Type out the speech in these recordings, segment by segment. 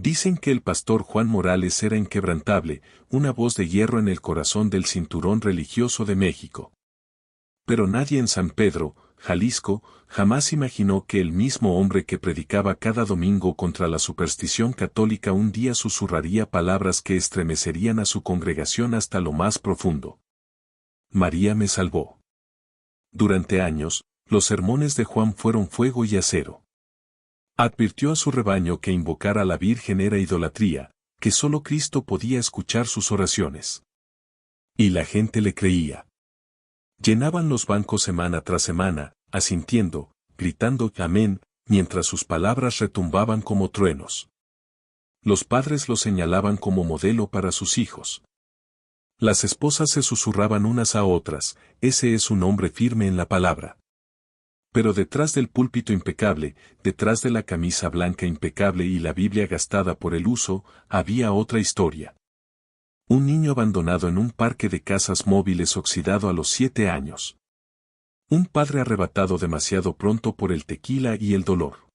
Dicen que el pastor Juan Morales era inquebrantable, una voz de hierro en el corazón del cinturón religioso de México. Pero nadie en San Pedro, Jalisco, jamás imaginó que el mismo hombre que predicaba cada domingo contra la superstición católica un día susurraría palabras que estremecerían a su congregación hasta lo más profundo. María me salvó. Durante años, los sermones de Juan fueron fuego y acero. Advirtió a su rebaño que invocar a la Virgen era idolatría, que solo Cristo podía escuchar sus oraciones. Y la gente le creía. Llenaban los bancos semana tras semana, asintiendo, gritando amén, mientras sus palabras retumbaban como truenos. Los padres lo señalaban como modelo para sus hijos. Las esposas se susurraban unas a otras, ese es un hombre firme en la palabra. Pero detrás del púlpito impecable, detrás de la camisa blanca impecable y la Biblia gastada por el uso, había otra historia. Un niño abandonado en un parque de casas móviles oxidado a los 7 años. Un padre arrebatado demasiado pronto por el tequila y el dolor.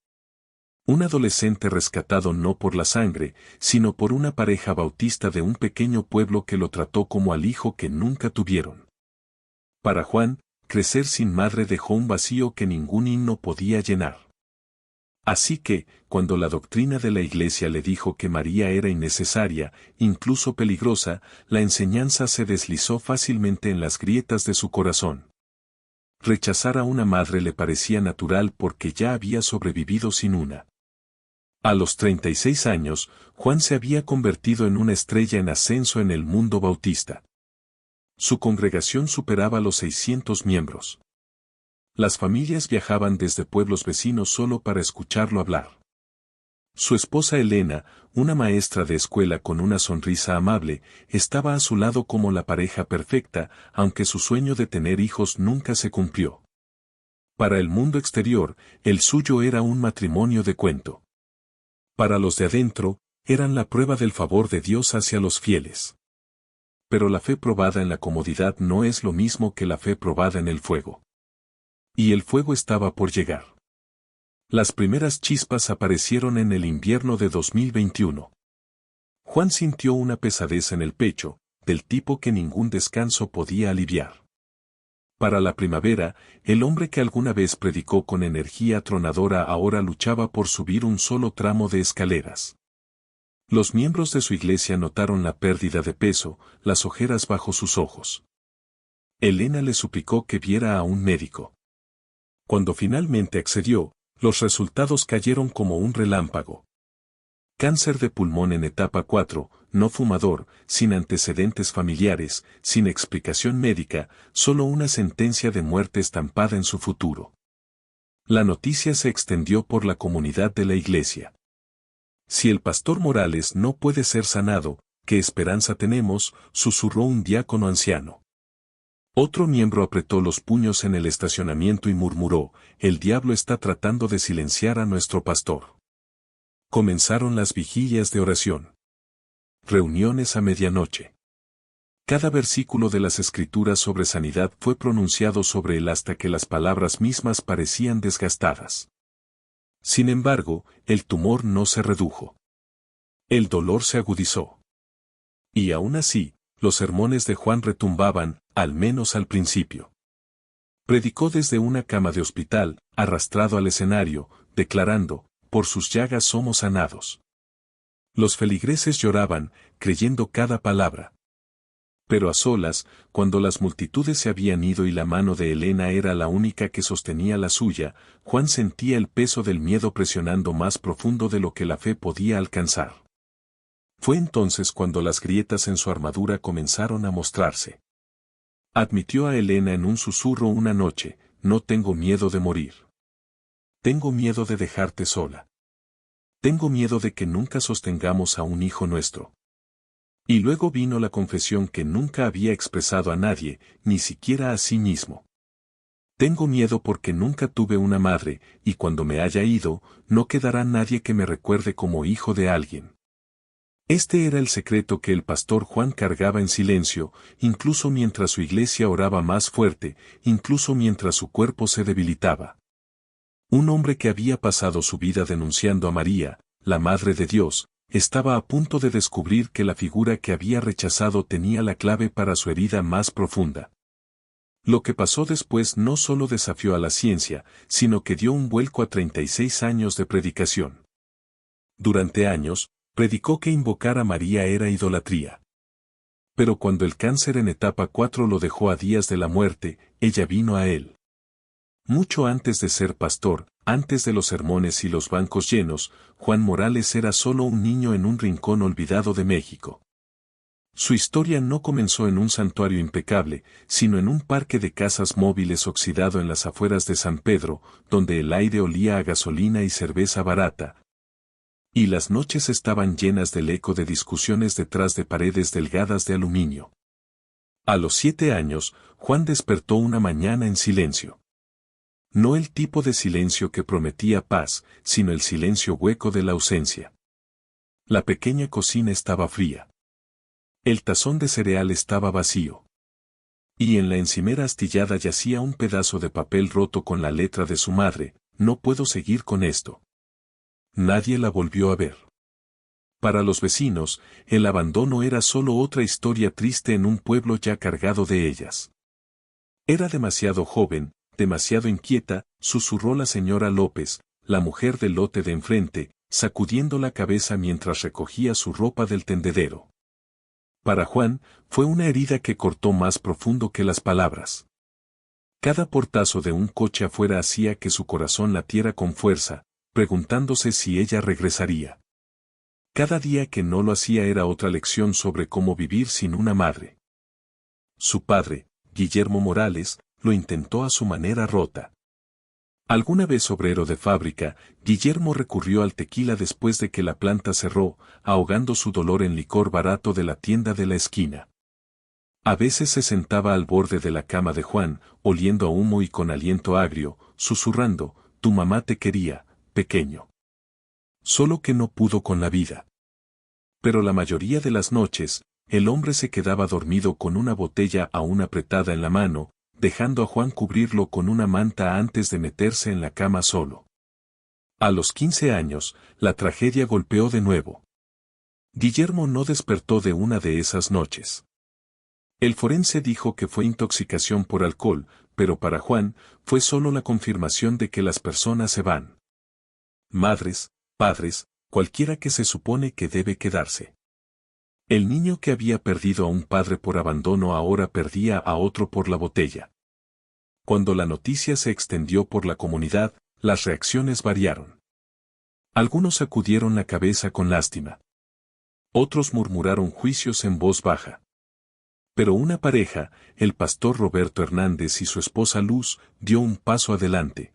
Un adolescente rescatado no por la sangre, sino por una pareja bautista de un pequeño pueblo que lo trató como al hijo que nunca tuvieron. Para Juan, crecer sin madre dejó un vacío que ningún himno podía llenar. Así que, cuando la doctrina de la Iglesia le dijo que María era innecesaria, incluso peligrosa, la enseñanza se deslizó fácilmente en las grietas de su corazón. Rechazar a una madre le parecía natural porque ya había sobrevivido sin una. A los 36 años, Juan se había convertido en una estrella en ascenso en el mundo bautista. Su congregación superaba los 600 miembros. Las familias viajaban desde pueblos vecinos solo para escucharlo hablar. Su esposa Elena, una maestra de escuela con una sonrisa amable, estaba a su lado como la pareja perfecta, aunque su sueño de tener hijos nunca se cumplió. Para el mundo exterior, el suyo era un matrimonio de cuento. Para los de adentro, eran la prueba del favor de Dios hacia los fieles. Pero la fe probada en la comodidad no es lo mismo que la fe probada en el fuego. Y el fuego estaba por llegar. Las primeras chispas aparecieron en el invierno de 2021. Juan sintió una pesadez en el pecho, del tipo que ningún descanso podía aliviar. Para la primavera, el hombre que alguna vez predicó con energía atronadora ahora luchaba por subir un solo tramo de escaleras. Los miembros de su iglesia notaron la pérdida de peso, las ojeras bajo sus ojos. Elena le suplicó que viera a un médico. Cuando finalmente accedió, los resultados cayeron como un relámpago. Cáncer de pulmón en etapa 4, no fumador, sin antecedentes familiares, sin explicación médica, solo una sentencia de muerte estampada en su futuro. La noticia se extendió por la comunidad de la iglesia. Si el pastor Morales no puede ser sanado, ¿qué esperanza tenemos?, susurró un diácono anciano. Otro miembro apretó los puños en el estacionamiento y murmuró, el diablo está tratando de silenciar a nuestro pastor. Comenzaron las vigilias de oración. Reuniones a medianoche. Cada versículo de las Escrituras sobre sanidad fue pronunciado sobre él hasta que las palabras mismas parecían desgastadas. Sin embargo, el tumor no se redujo. El dolor se agudizó. Y aún así, los sermones de Juan retumbaban, al menos al principio. Predicó desde una cama de hospital, arrastrado al escenario, declarando, por sus llagas somos sanados. Los feligreses lloraban, creyendo cada palabra. Pero a solas, cuando las multitudes se habían ido y la mano de Elena era la única que sostenía la suya, Juan sentía el peso del miedo presionando más profundo de lo que la fe podía alcanzar. Fue entonces cuando las grietas en su armadura comenzaron a mostrarse. Admitió a Elena en un susurro una noche, no tengo miedo de morir. Tengo miedo de dejarte sola. Tengo miedo de que nunca sostengamos a un hijo nuestro. Y luego vino la confesión que nunca había expresado a nadie, ni siquiera a sí mismo. Tengo miedo porque nunca tuve una madre, y cuando me haya ido, no quedará nadie que me recuerde como hijo de alguien. Este era el secreto que el pastor Juan cargaba en silencio, incluso mientras su iglesia oraba más fuerte, incluso mientras su cuerpo se debilitaba. Un hombre que había pasado su vida denunciando a María, la Madre de Dios, estaba a punto de descubrir que la figura que había rechazado tenía la clave para su herida más profunda. Lo que pasó después no solo desafió a la ciencia, sino que dio un vuelco a 36 años de predicación. Durante años, predicó que invocar a María era idolatría. Pero cuando el cáncer en etapa 4 lo dejó a días de la muerte, ella vino a él. Mucho antes de ser pastor, antes de los sermones y los bancos llenos, Juan Morales era solo un niño en un rincón olvidado de México. Su historia no comenzó en un santuario impecable, sino en un parque de casas móviles oxidado en las afueras de San Pedro, donde el aire olía a gasolina y cerveza barata. Y las noches estaban llenas del eco de discusiones detrás de paredes delgadas de aluminio. A los 7 años, Juan despertó una mañana en silencio. No el tipo de silencio que prometía paz, sino el silencio hueco de la ausencia. La pequeña cocina estaba fría. El tazón de cereal estaba vacío. Y en la encimera astillada yacía un pedazo de papel roto con la letra de su madre: no puedo seguir con esto. Nadie la volvió a ver. Para los vecinos, el abandono era solo otra historia triste en un pueblo ya cargado de ellas. Era demasiado joven, demasiado inquieta, susurró la señora López, la mujer del lote de enfrente, sacudiendo la cabeza mientras recogía su ropa del tendedero. Para Juan, fue una herida que cortó más profundo que las palabras. Cada portazo de un coche afuera hacía que su corazón latiera con fuerza, preguntándose si ella regresaría. Cada día que no lo hacía era otra lección sobre cómo vivir sin una madre. Su padre, Guillermo Morales, lo intentó a su manera rota. Alguna vez obrero de fábrica, Guillermo recurrió al tequila después de que la planta cerró, ahogando su dolor en licor barato de la tienda de la esquina. A veces se sentaba al borde de la cama de Juan, oliendo a humo y con aliento agrio, susurrando: tu mamá te quería, pequeño. Solo que no pudo con la vida. Pero la mayoría de las noches, el hombre se quedaba dormido con una botella aún apretada en la mano, dejando a Juan cubrirlo con una manta antes de meterse en la cama solo. A los 15 años, la tragedia golpeó de nuevo. Guillermo no despertó de una de esas noches. El forense dijo que fue intoxicación por alcohol, pero para Juan, fue solo la confirmación de que las personas se van. Madres, padres, cualquiera que se supone que debe quedarse. El niño que había perdido a un padre por abandono ahora perdía a otro por la botella. Cuando la noticia se extendió por la comunidad, las reacciones variaron. Algunos sacudieron la cabeza con lástima. Otros murmuraron juicios en voz baja. Pero una pareja, el pastor Roberto Hernández y su esposa Luz, dio un paso adelante.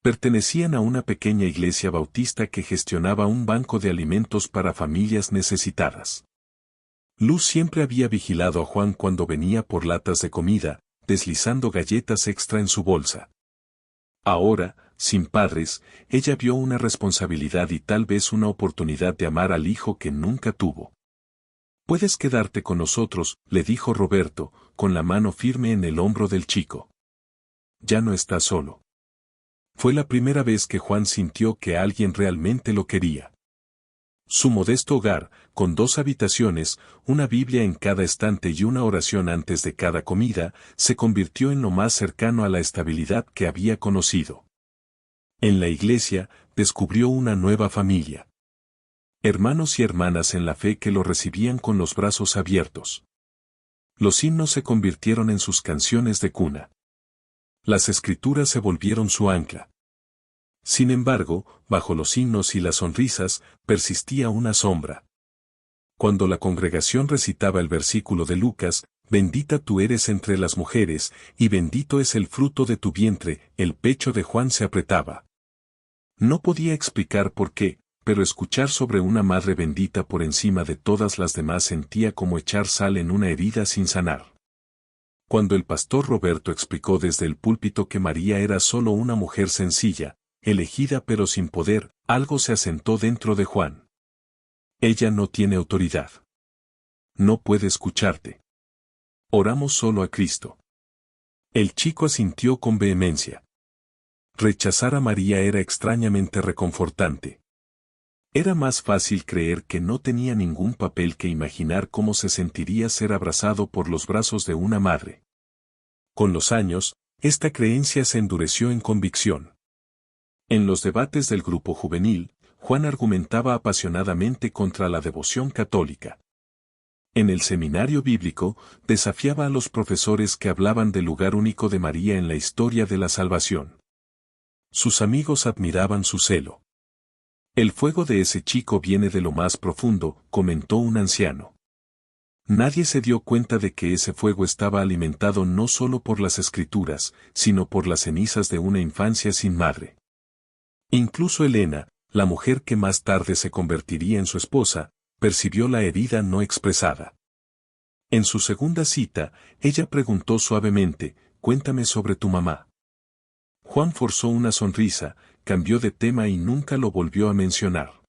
Pertenecían a una pequeña iglesia bautista que gestionaba un banco de alimentos para familias necesitadas. Luz siempre había vigilado a Juan cuando venía por latas de comida, deslizando galletas extra en su bolsa. Ahora, sin padres, ella vio una responsabilidad y tal vez una oportunidad de amar al hijo que nunca tuvo. Puedes quedarte con nosotros, le dijo Roberto, con la mano firme en el hombro del chico. Ya no estás solo. Fue la primera vez que Juan sintió que alguien realmente lo quería. Su modesto hogar, con 2 habitaciones, una Biblia en cada estante y una oración antes de cada comida, se convirtió en lo más cercano a la estabilidad que había conocido. En la iglesia, descubrió una nueva familia. Hermanos y hermanas en la fe que lo recibían con los brazos abiertos. Los himnos se convirtieron en sus canciones de cuna. Las escrituras se volvieron su ancla. Sin embargo, bajo los himnos y las sonrisas, persistía una sombra. Cuando la congregación recitaba el versículo de Lucas: bendita tú eres entre las mujeres, y bendito es el fruto de tu vientre, el pecho de Juan se apretaba. No podía explicar por qué, pero escuchar sobre una madre bendita por encima de todas las demás sentía como echar sal en una herida sin sanar. Cuando el pastor Roberto explicó desde el púlpito que María era solo una mujer sencilla, elegida pero sin poder, algo se asentó dentro de Juan. Ella no tiene autoridad. No puede escucharte. Oramos solo a Cristo. El chico asintió con vehemencia. Rechazar a María era extrañamente reconfortante. Era más fácil creer que no tenía ningún papel que imaginar cómo se sentiría ser abrazado por los brazos de una madre. Con los años, esta creencia se endureció en convicción. En los debates del grupo juvenil, Juan argumentaba apasionadamente contra la devoción católica. En el seminario bíblico, desafiaba a los profesores que hablaban del lugar único de María en la historia de la salvación. Sus amigos admiraban su celo. El fuego de ese chico viene de lo más profundo, comentó un anciano. Nadie se dio cuenta de que ese fuego estaba alimentado no solo por las escrituras, sino por las cenizas de una infancia sin madre. Incluso Elena, la mujer que más tarde se convertiría en su esposa, percibió la herida no expresada. En su segunda cita, ella preguntó suavemente, «Cuéntame sobre tu mamá». Juan forzó una sonrisa, cambió de tema y nunca lo volvió a mencionar.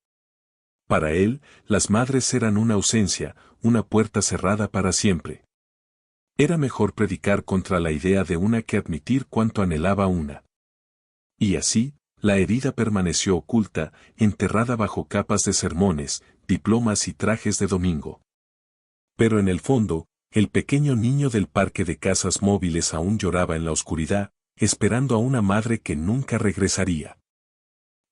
Para él, las madres eran una ausencia, una puerta cerrada para siempre. Era mejor predicar contra la idea de una que admitir cuánto anhelaba una. Y así, la herida permaneció oculta, enterrada bajo capas de sermones, diplomas y trajes de domingo. Pero en el fondo, el pequeño niño del parque de casas móviles aún lloraba en la oscuridad, esperando a una madre que nunca regresaría.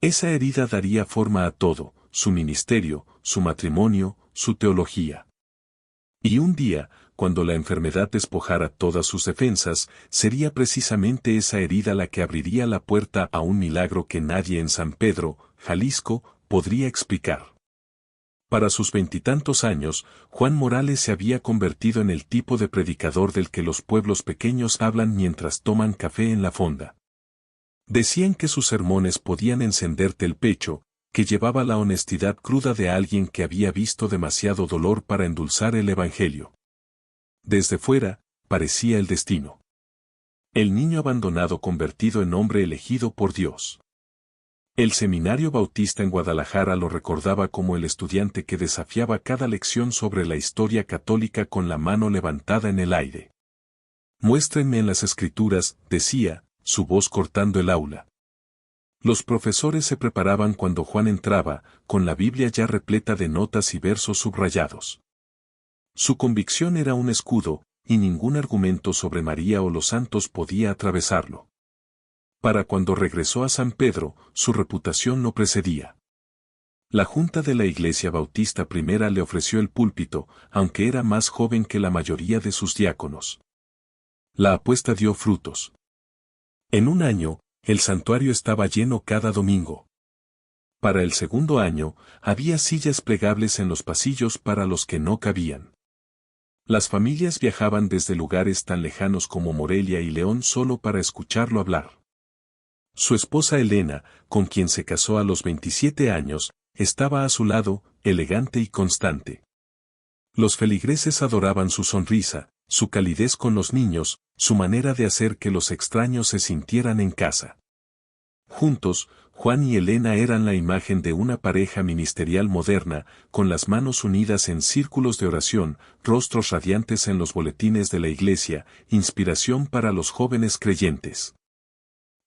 Esa herida daría forma a todo, su ministerio, su matrimonio, su teología. Y un día, cuando la enfermedad despojara todas sus defensas, sería precisamente esa herida la que abriría la puerta a un milagro que nadie en San Pedro, Jalisco, podría explicar. Para sus veintitantos años, Juan Morales se había convertido en el tipo de predicador del que los pueblos pequeños hablan mientras toman café en la fonda. Decían que sus sermones podían encenderte el pecho, que llevaba la honestidad cruda de alguien que había visto demasiado dolor para endulzar el Evangelio. Desde fuera, parecía el destino. El niño abandonado convertido en hombre elegido por Dios. El seminario bautista en Guadalajara lo recordaba como el estudiante que desafiaba cada lección sobre la historia católica con la mano levantada en el aire. Muéstrenme en las escrituras, decía, su voz cortando el aula. Los profesores se preparaban cuando Juan entraba, con la Biblia ya repleta de notas y versos subrayados. Su convicción era un escudo, y ningún argumento sobre María o los santos podía atravesarlo. Para cuando regresó a San Pedro, su reputación no precedía. La junta de la Iglesia Bautista Primera le ofreció el púlpito, aunque era más joven que la mayoría de sus diáconos. La apuesta dio frutos. En un año, el santuario estaba lleno cada domingo. Para el segundo año, había sillas plegables en los pasillos para los que no cabían. Las familias viajaban desde lugares tan lejanos como Morelia y León solo para escucharlo hablar. Su esposa Elena, con quien se casó a los 27 años, estaba a su lado, elegante y constante. Los feligreses adoraban su sonrisa, su calidez con los niños, su manera de hacer que los extraños se sintieran en casa. Juntos, Juan y Elena eran la imagen de una pareja ministerial moderna, con las manos unidas en círculos de oración, rostros radiantes en los boletines de la iglesia, inspiración para los jóvenes creyentes.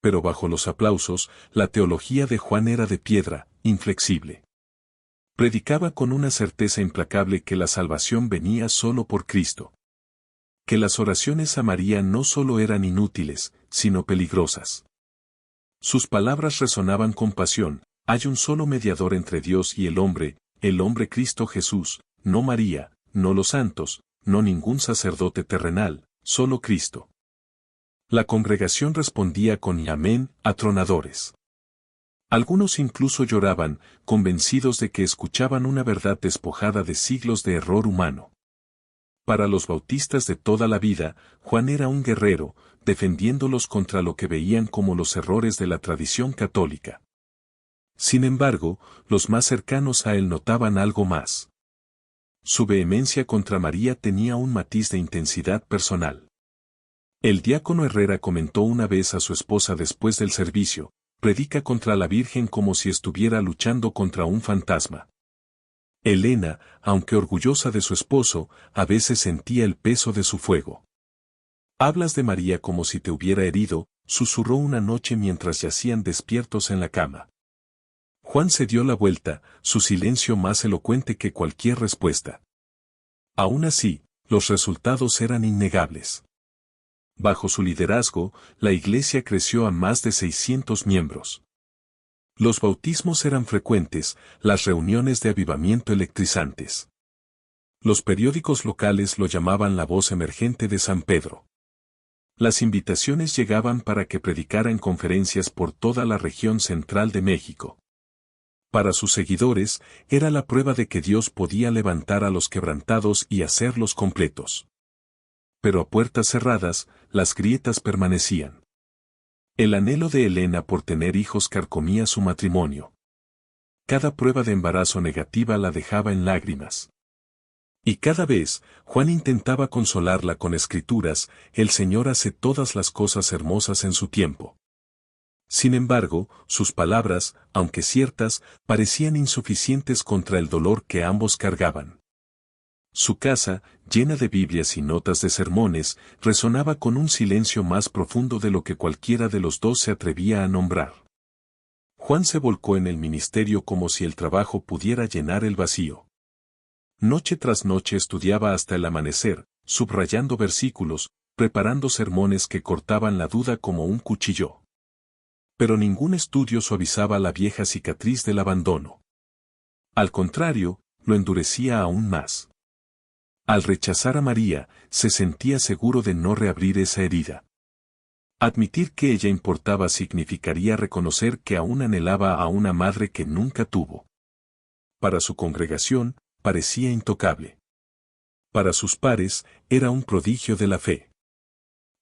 Pero bajo los aplausos, la teología de Juan era de piedra, inflexible. Predicaba con una certeza implacable que la salvación venía solo por Cristo. Que las oraciones a María no solo eran inútiles, sino peligrosas. Sus palabras resonaban con pasión: hay un solo mediador entre Dios y el hombre Cristo Jesús, no María, no los santos, no ningún sacerdote terrenal, solo Cristo. La congregación respondía con amén, atronadores. Algunos incluso lloraban, convencidos de que escuchaban una verdad despojada de siglos de error humano. Para los bautistas de toda la vida, Juan era un guerrero, defendiéndolos contra lo que veían como los errores de la tradición católica. Sin embargo, los más cercanos a él notaban algo más. Su vehemencia contra María tenía un matiz de intensidad personal. El diácono Herrera comentó una vez a su esposa después del servicio: predica contra la Virgen como si estuviera luchando contra un fantasma. Elena, aunque orgullosa de su esposo, a veces sentía el peso de su fuego. Hablas de María como si te hubiera herido, susurró una noche mientras yacían despiertos en la cama. Juan se dio la vuelta, su silencio más elocuente que cualquier respuesta. Aún así, los resultados eran innegables. Bajo su liderazgo, la iglesia creció a más de 600 miembros. Los bautismos eran frecuentes, las reuniones de avivamiento electrizantes. Los periódicos locales lo llamaban la voz emergente de San Pedro. Las invitaciones llegaban para que predicara en conferencias por toda la región central de México. Para sus seguidores, era la prueba de que Dios podía levantar a los quebrantados y hacerlos completos. Pero a puertas cerradas, las grietas permanecían. El anhelo de Elena por tener hijos carcomía su matrimonio. Cada prueba de embarazo negativa la dejaba en lágrimas. Y cada vez, Juan intentaba consolarla con escrituras: el Señor hace todas las cosas hermosas en su tiempo. Sin embargo, sus palabras, aunque ciertas, parecían insuficientes contra el dolor que ambos cargaban. Su casa, llena de Biblias y notas de sermones, resonaba con un silencio más profundo de lo que cualquiera de los dos se atrevía a nombrar. Juan se volcó en el ministerio como si el trabajo pudiera llenar el vacío. Noche tras noche estudiaba hasta el amanecer, subrayando versículos, preparando sermones que cortaban la duda como un cuchillo. Pero ningún estudio suavizaba la vieja cicatriz del abandono. Al contrario, lo endurecía aún más. Al rechazar a María, se sentía seguro de no reabrir esa herida. Admitir que ella importaba significaría reconocer que aún anhelaba a una madre que nunca tuvo. Para su congregación, parecía intocable. Para sus pares, era un prodigio de la fe.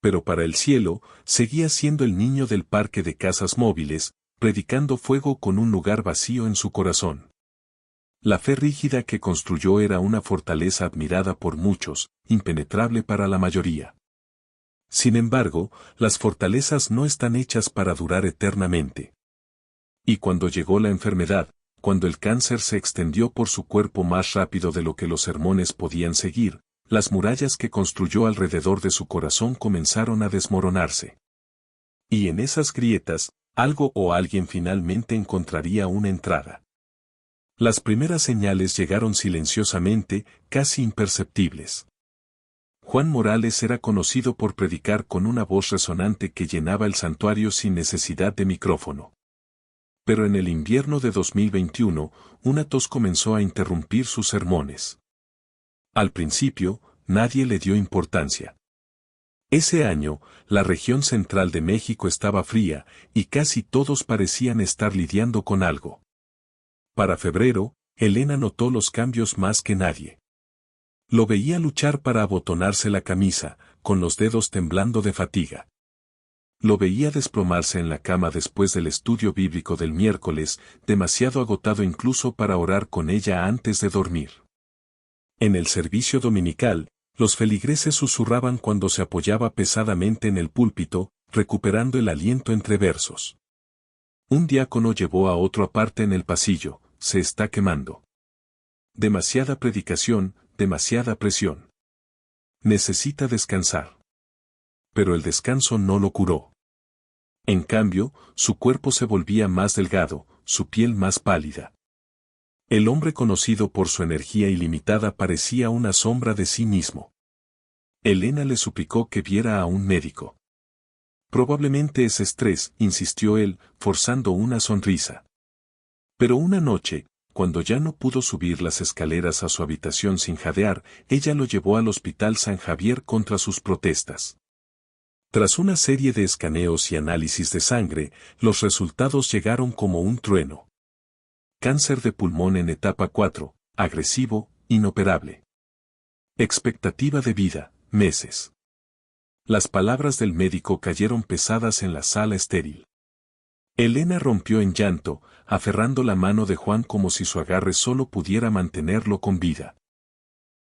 Pero para el cielo, seguía siendo el niño del parque de casas móviles, predicando fuego con un lugar vacío en su corazón. La fe rígida que construyó era una fortaleza admirada por muchos, impenetrable para la mayoría. Sin embargo, las fortalezas no están hechas para durar eternamente. Y cuando llegó la enfermedad, cuando el cáncer se extendió por su cuerpo más rápido de lo que los sermones podían seguir, las murallas que construyó alrededor de su corazón comenzaron a desmoronarse. Y en esas grietas, algo o alguien finalmente encontraría una entrada. Las primeras señales llegaron silenciosamente, casi imperceptibles. Juan Morales era conocido por predicar con una voz resonante que llenaba el santuario sin necesidad de micrófono. Pero en el invierno de 2021, una tos comenzó a interrumpir sus sermones. Al principio, nadie le dio importancia. Ese año, la región central de México estaba fría, y casi todos parecían estar lidiando con algo. Para febrero, Elena notó los cambios más que nadie. Lo veía luchar para abotonarse la camisa, con los dedos temblando de fatiga. Lo veía desplomarse en la cama después del estudio bíblico del miércoles, demasiado agotado incluso para orar con ella antes de dormir. En el servicio dominical, los feligreses susurraban cuando se apoyaba pesadamente en el púlpito, recuperando el aliento entre versos. Un diácono llevó a otro aparte en el pasillo: se está quemando. Demasiada predicación, demasiada presión. Necesita descansar. Pero el descanso no lo curó. En cambio, su cuerpo se volvía más delgado, su piel más pálida. El hombre conocido por su energía ilimitada parecía una sombra de sí mismo. Elena le suplicó que viera a un médico. Probablemente es estrés, insistió él, forzando una sonrisa. Pero una noche, cuando ya no pudo subir las escaleras a su habitación sin jadear, ella lo llevó al Hospital San Javier contra sus protestas. Tras una serie de escaneos y análisis de sangre, los resultados llegaron como un trueno. Cáncer de pulmón en etapa 4, agresivo, inoperable. Expectativa de vida, meses. Las palabras del médico cayeron pesadas en la sala estéril. Elena rompió en llanto, aferrando la mano de Juan como si su agarre solo pudiera mantenerlo con vida.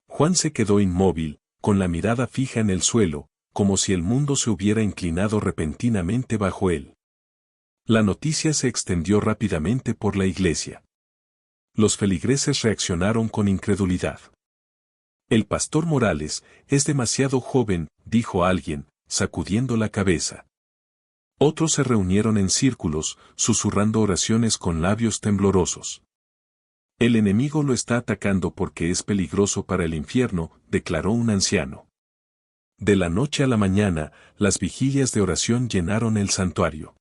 Juan se quedó inmóvil, con la mirada fija en el suelo, como si el mundo se hubiera inclinado repentinamente bajo él. La noticia se extendió rápidamente por la iglesia. Los feligreses reaccionaron con incredulidad. El pastor Morales es demasiado joven, dijo alguien, sacudiendo la cabeza. Otros se reunieron en círculos, susurrando oraciones con labios temblorosos. El enemigo lo está atacando porque es peligroso para el infierno, declaró un anciano. De la noche a la mañana, las vigilias de oración llenaron el santuario.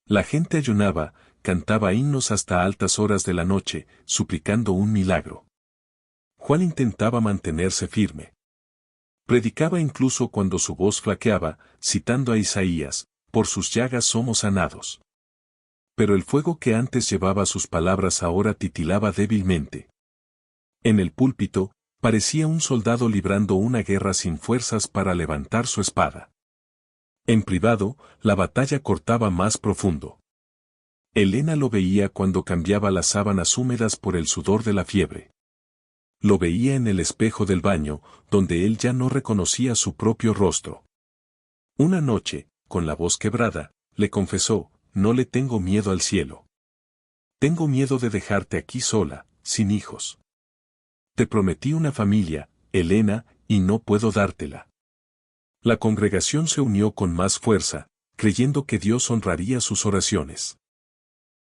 La gente ayunaba, cantaba himnos hasta altas horas de la noche, suplicando un milagro. Juan intentaba mantenerse firme. Predicaba incluso cuando su voz flaqueaba, citando a Isaías, por sus llagas somos sanados. Pero el fuego que antes llevaba sus palabras ahora titilaba débilmente. En el púlpito, parecía un soldado librando una guerra sin fuerzas para levantar su espada. En privado, la batalla cortaba más profundo. Elena lo veía cuando cambiaba las sábanas húmedas por el sudor de la fiebre. Lo veía en el espejo del baño, donde él ya no reconocía su propio rostro. Una noche, con la voz quebrada, le confesó, no le tengo miedo al cielo. Tengo miedo de dejarte aquí sola, sin hijos. Te prometí una familia, Elena, y no puedo dártela. La congregación se unió con más fuerza, creyendo que Dios honraría sus oraciones.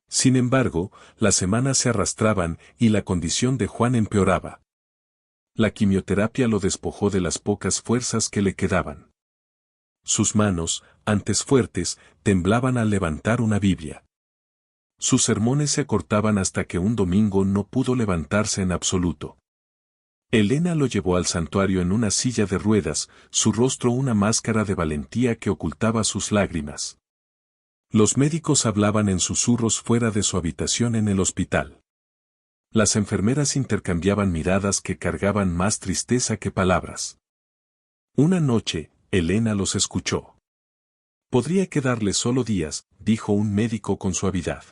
Sin embargo, las semanas se arrastraban y la condición de Juan empeoraba. La quimioterapia lo despojó de las pocas fuerzas que le quedaban. Sus manos, antes fuertes, temblaban al levantar una Biblia. Sus sermones se acortaban hasta que un domingo no pudo levantarse en absoluto. Elena lo llevó al santuario en una silla de ruedas, su rostro una máscara de valentía que ocultaba sus lágrimas. Los médicos hablaban en susurros fuera de su habitación en el hospital. Las enfermeras intercambiaban miradas que cargaban más tristeza que palabras. Una noche, Elena los escuchó. Podría quedarle solo días, dijo un médico con suavidad.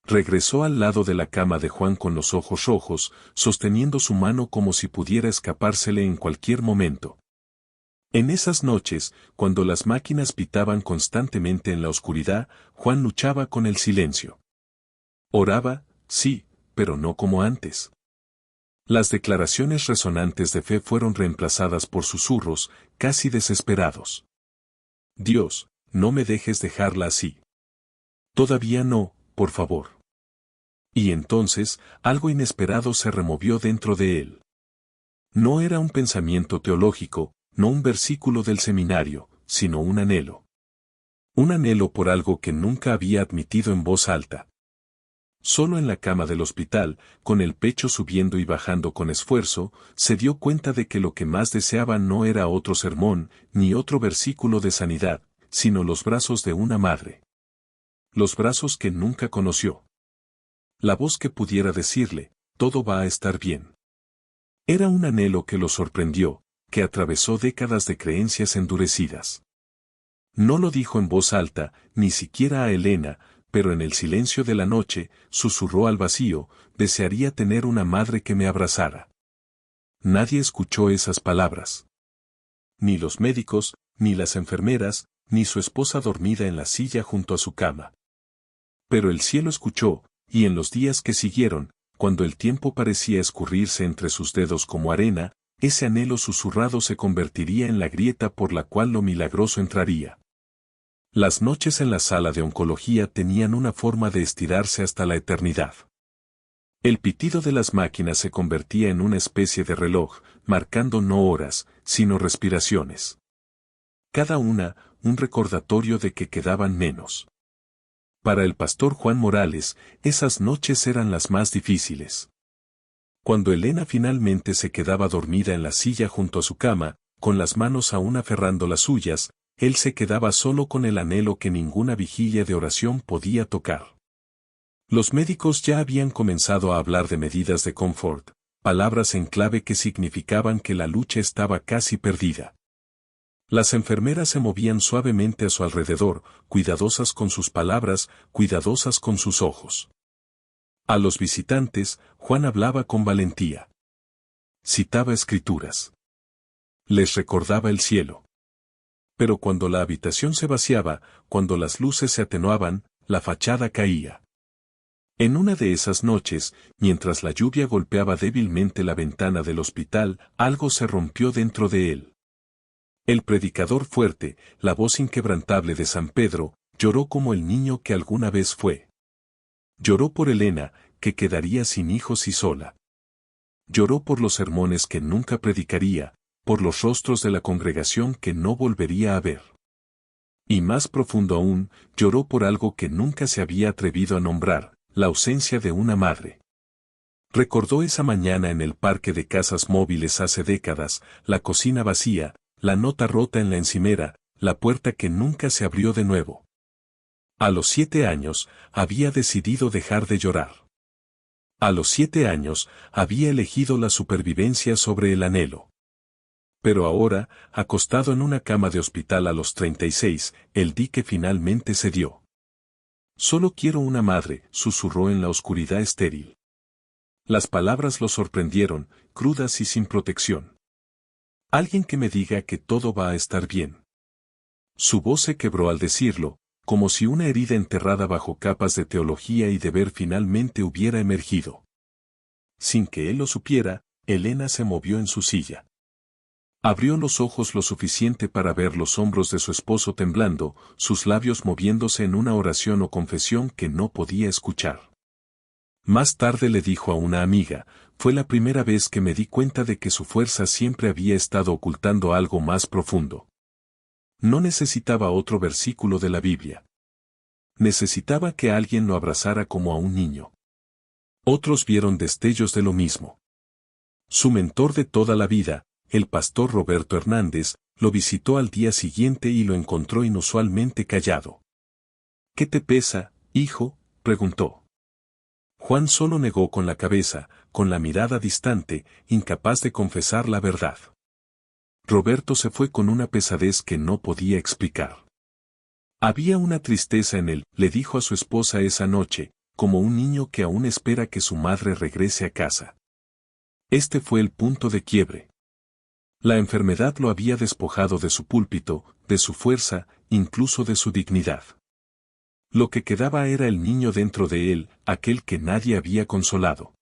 Regresó al lado de la cama de Juan con los ojos rojos, sosteniendo su mano como si pudiera escapársele en cualquier momento. En esas noches, cuando las máquinas pitaban constantemente en la oscuridad, Juan luchaba con el silencio. Oraba, sí, pero no como antes. Las declaraciones resonantes de fe fueron reemplazadas por susurros, casi desesperados. Dios, no me dejes dejarla así. Todavía no, por favor. Y entonces, algo inesperado se removió dentro de él. No era un pensamiento teológico, no un versículo del seminario, sino un anhelo. Un anhelo por algo que nunca había admitido en voz alta. Solo en la cama del hospital, con el pecho subiendo y bajando con esfuerzo, se dio cuenta de que lo que más deseaba no era otro sermón, ni otro versículo de sanidad, sino los brazos de una madre. Los brazos que nunca conoció. La voz que pudiera decirle, todo va a estar bien. Era un anhelo que lo sorprendió, que atravesó décadas de creencias endurecidas. No lo dijo en voz alta, ni siquiera a Elena, pero en el silencio de la noche, susurró al vacío, desearía tener una madre que me abrazara. Nadie escuchó esas palabras. Ni los médicos, ni las enfermeras, ni su esposa dormida en la silla junto a su cama. Pero el cielo escuchó, y en los días que siguieron, cuando el tiempo parecía escurrirse entre sus dedos como arena, ese anhelo susurrado se convertiría en la grieta por la cual lo milagroso entraría. Las noches en la sala de oncología tenían una forma de estirarse hasta la eternidad. El pitido de las máquinas se convertía en una especie de reloj, marcando no horas, sino respiraciones. Cada una, un recordatorio de que quedaban menos. Para el pastor Juan Morales, esas noches eran las más difíciles. Cuando Elena finalmente se quedaba dormida en la silla junto a su cama, con las manos aún aferrando las suyas, él se quedaba solo con el anhelo que ninguna vigilia de oración podía tocar. Los médicos ya habían comenzado a hablar de medidas de confort, palabras en clave que significaban que la lucha estaba casi perdida. Las enfermeras se movían suavemente a su alrededor, cuidadosas con sus palabras, cuidadosas con sus ojos. A los visitantes, Juan hablaba con valentía. Citaba escrituras. Les recordaba el cielo. Pero cuando la habitación se vaciaba, cuando las luces se atenuaban, la fachada caía. En una de esas noches, mientras la lluvia golpeaba débilmente la ventana del hospital, algo se rompió dentro de él. El predicador fuerte, la voz inquebrantable de San Pedro, lloró como el niño que alguna vez fue. Lloró por Elena, que quedaría sin hijos y sola. Lloró por los sermones que nunca predicaría, por los rostros de la congregación que no volvería a ver. Y más profundo aún, lloró por algo que nunca se había atrevido a nombrar, la ausencia de una madre. Recordó esa mañana en el parque de casas móviles hace décadas, la cocina vacía, la nota rota en la encimera, la puerta que nunca se abrió de nuevo. A los 7 años, había decidido dejar de llorar. A los 7 años, había elegido la supervivencia sobre el anhelo. Pero ahora, acostado en una cama de hospital a los 36, el dique finalmente cedió. Solo quiero una madre, susurró en la oscuridad estéril. Las palabras lo sorprendieron, crudas y sin protección. Alguien que me diga que todo va a estar bien. Su voz se quebró al decirlo, como si una herida enterrada bajo capas de teología y deber finalmente hubiera emergido. Sin que él lo supiera, Elena se movió en su silla. Abrió los ojos lo suficiente para ver los hombros de su esposo temblando, sus labios moviéndose en una oración o confesión que no podía escuchar. Más tarde le dijo a una amiga, fue la primera vez que me di cuenta de que su fuerza siempre había estado ocultando algo más profundo. No necesitaba otro versículo de la Biblia. Necesitaba que alguien lo abrazara como a un niño. Otros vieron destellos de lo mismo. Su mentor de toda la vida, el pastor Roberto Hernández, lo visitó al día siguiente y lo encontró inusualmente callado. ¿Qué te pesa, hijo?, preguntó. Juan solo negó con la cabeza, con la mirada distante, incapaz de confesar la verdad. Roberto se fue con una pesadez que no podía explicar. Había una tristeza en él, le dijo a su esposa esa noche, como un niño que aún espera que su madre regrese a casa. Este fue el punto de quiebre. La enfermedad lo había despojado de su púlpito, de su fuerza, incluso de su dignidad. Lo que quedaba era el niño dentro de él, aquel que nadie había consolado.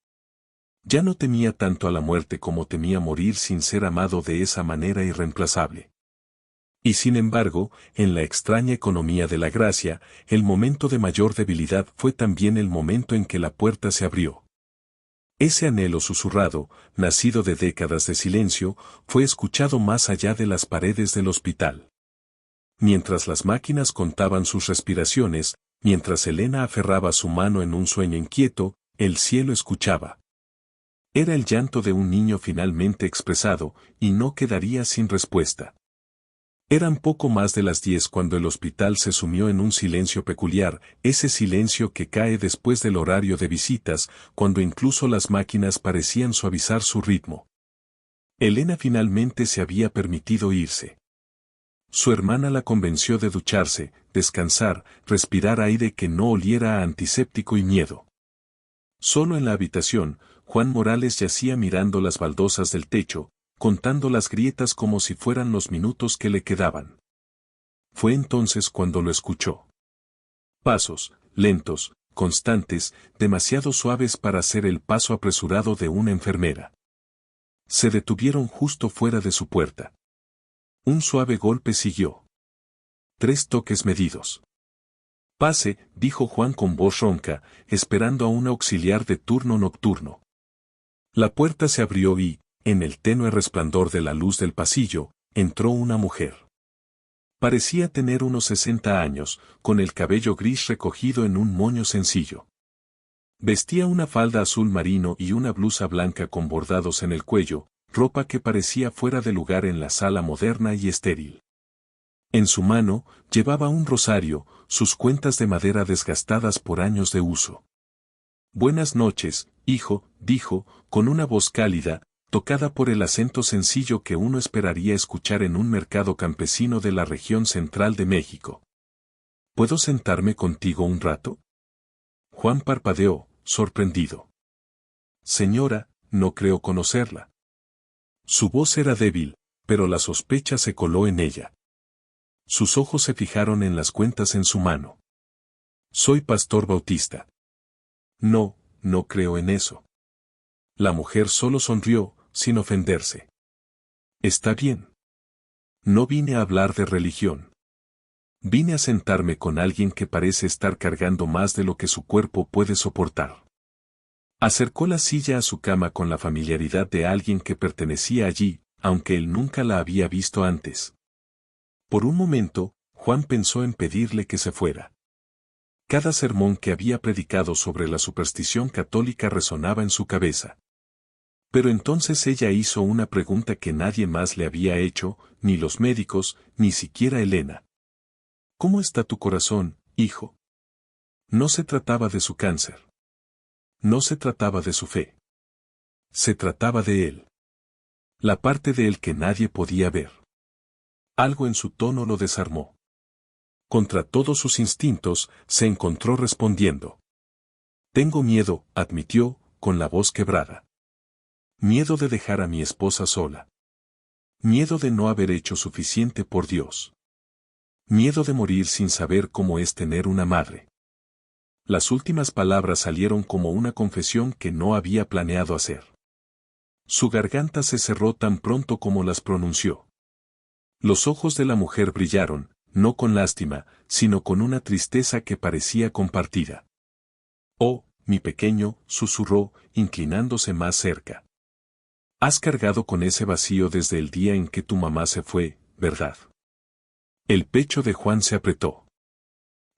Ya no temía tanto a la muerte como temía morir sin ser amado de esa manera irreemplazable. Y sin embargo, en la extraña economía de la gracia, el momento de mayor debilidad fue también el momento en que la puerta se abrió. Ese anhelo susurrado, nacido de décadas de silencio, fue escuchado más allá de las paredes del hospital. Mientras las máquinas contaban sus respiraciones, mientras Elena aferraba su mano en un sueño inquieto, el cielo escuchaba. Era el llanto de un niño finalmente expresado, y no quedaría sin respuesta. Eran poco más de las 10 cuando el hospital se sumió en un silencio peculiar, ese silencio que cae después del horario de visitas, cuando incluso las máquinas parecían suavizar su ritmo. Elena finalmente se había permitido irse. Su hermana la convenció de ducharse, descansar, respirar aire que no oliera a antiséptico y miedo. Solo en la habitación, Juan Morales yacía mirando las baldosas del techo, contando las grietas como si fueran los minutos que le quedaban. Fue entonces cuando lo escuchó. Pasos, lentos, constantes, demasiado suaves para ser el paso apresurado de una enfermera. Se detuvieron justo fuera de su puerta. Un suave golpe siguió. 3 toques medidos. Pase, dijo Juan con voz ronca, esperando a un auxiliar de turno nocturno. La puerta se abrió y, en el tenue resplandor de la luz del pasillo, entró una mujer. Parecía tener unos 60 años, con el cabello gris recogido en un moño sencillo. Vestía una falda azul marino y una blusa blanca con bordados en el cuello, ropa que parecía fuera de lugar en la sala moderna y estéril. En su mano, llevaba un rosario, sus cuentas de madera desgastadas por años de uso. Buenas noches, hijo, dijo, con una voz cálida, tocada por el acento sencillo que uno esperaría escuchar en un mercado campesino de la región central de México. ¿Puedo sentarme contigo un rato? Juan parpadeó, sorprendido. Señora, no creo conocerla. Su voz era débil, pero la sospecha se coló en ella. Sus ojos se fijaron en las cuentas en su mano. Soy pastor bautista. No, no creo en eso. La mujer solo sonrió, sin ofenderse. Está bien. No vine a hablar de religión. Vine a sentarme con alguien que parece estar cargando más de lo que su cuerpo puede soportar. Acercó la silla a su cama con la familiaridad de alguien que pertenecía allí, aunque él nunca la había visto antes. Por un momento, Juan pensó en pedirle que se fuera. Cada sermón que había predicado sobre la superstición católica resonaba en su cabeza. Pero entonces ella hizo una pregunta que nadie más le había hecho, ni los médicos, ni siquiera Elena. ¿Cómo está tu corazón, hijo? No se trataba de su cáncer. No se trataba de su fe. Se trataba de él. La parte de él que nadie podía ver. Algo en su tono lo desarmó. Contra todos sus instintos, se encontró respondiendo. Tengo miedo, admitió, con la voz quebrada. Miedo de dejar a mi esposa sola. Miedo de no haber hecho suficiente por Dios. Miedo de morir sin saber cómo es tener una madre. Las últimas palabras salieron como una confesión que no había planeado hacer. Su garganta se cerró tan pronto como las pronunció. Los ojos de la mujer brillaron, no con lástima, sino con una tristeza que parecía compartida. Oh, mi pequeño, susurró, inclinándose más cerca. Has cargado con ese vacío desde el día en que tu mamá se fue, ¿verdad? El pecho de Juan se apretó.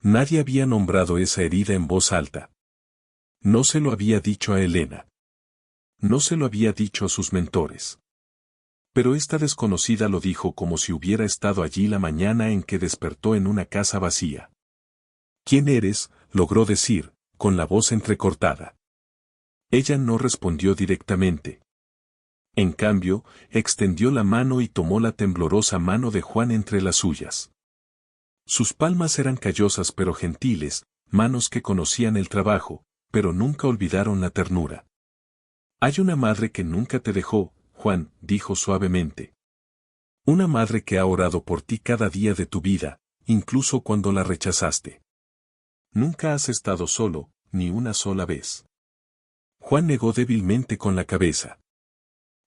Nadie había nombrado esa herida en voz alta. No se lo había dicho a Elena. No se lo había dicho a sus mentores. Pero esta desconocida lo dijo como si hubiera estado allí la mañana en que despertó en una casa vacía. ¿Quién eres?, logró decir, con la voz entrecortada. Ella no respondió directamente. En cambio, extendió la mano y tomó la temblorosa mano de Juan entre las suyas. Sus palmas eran callosas pero gentiles, manos que conocían el trabajo, pero nunca olvidaron la ternura. Hay una madre que nunca te dejó, Juan, dijo suavemente. Una madre que ha orado por ti cada día de tu vida, incluso cuando la rechazaste. Nunca has estado solo, ni una sola vez. Juan negó débilmente con la cabeza.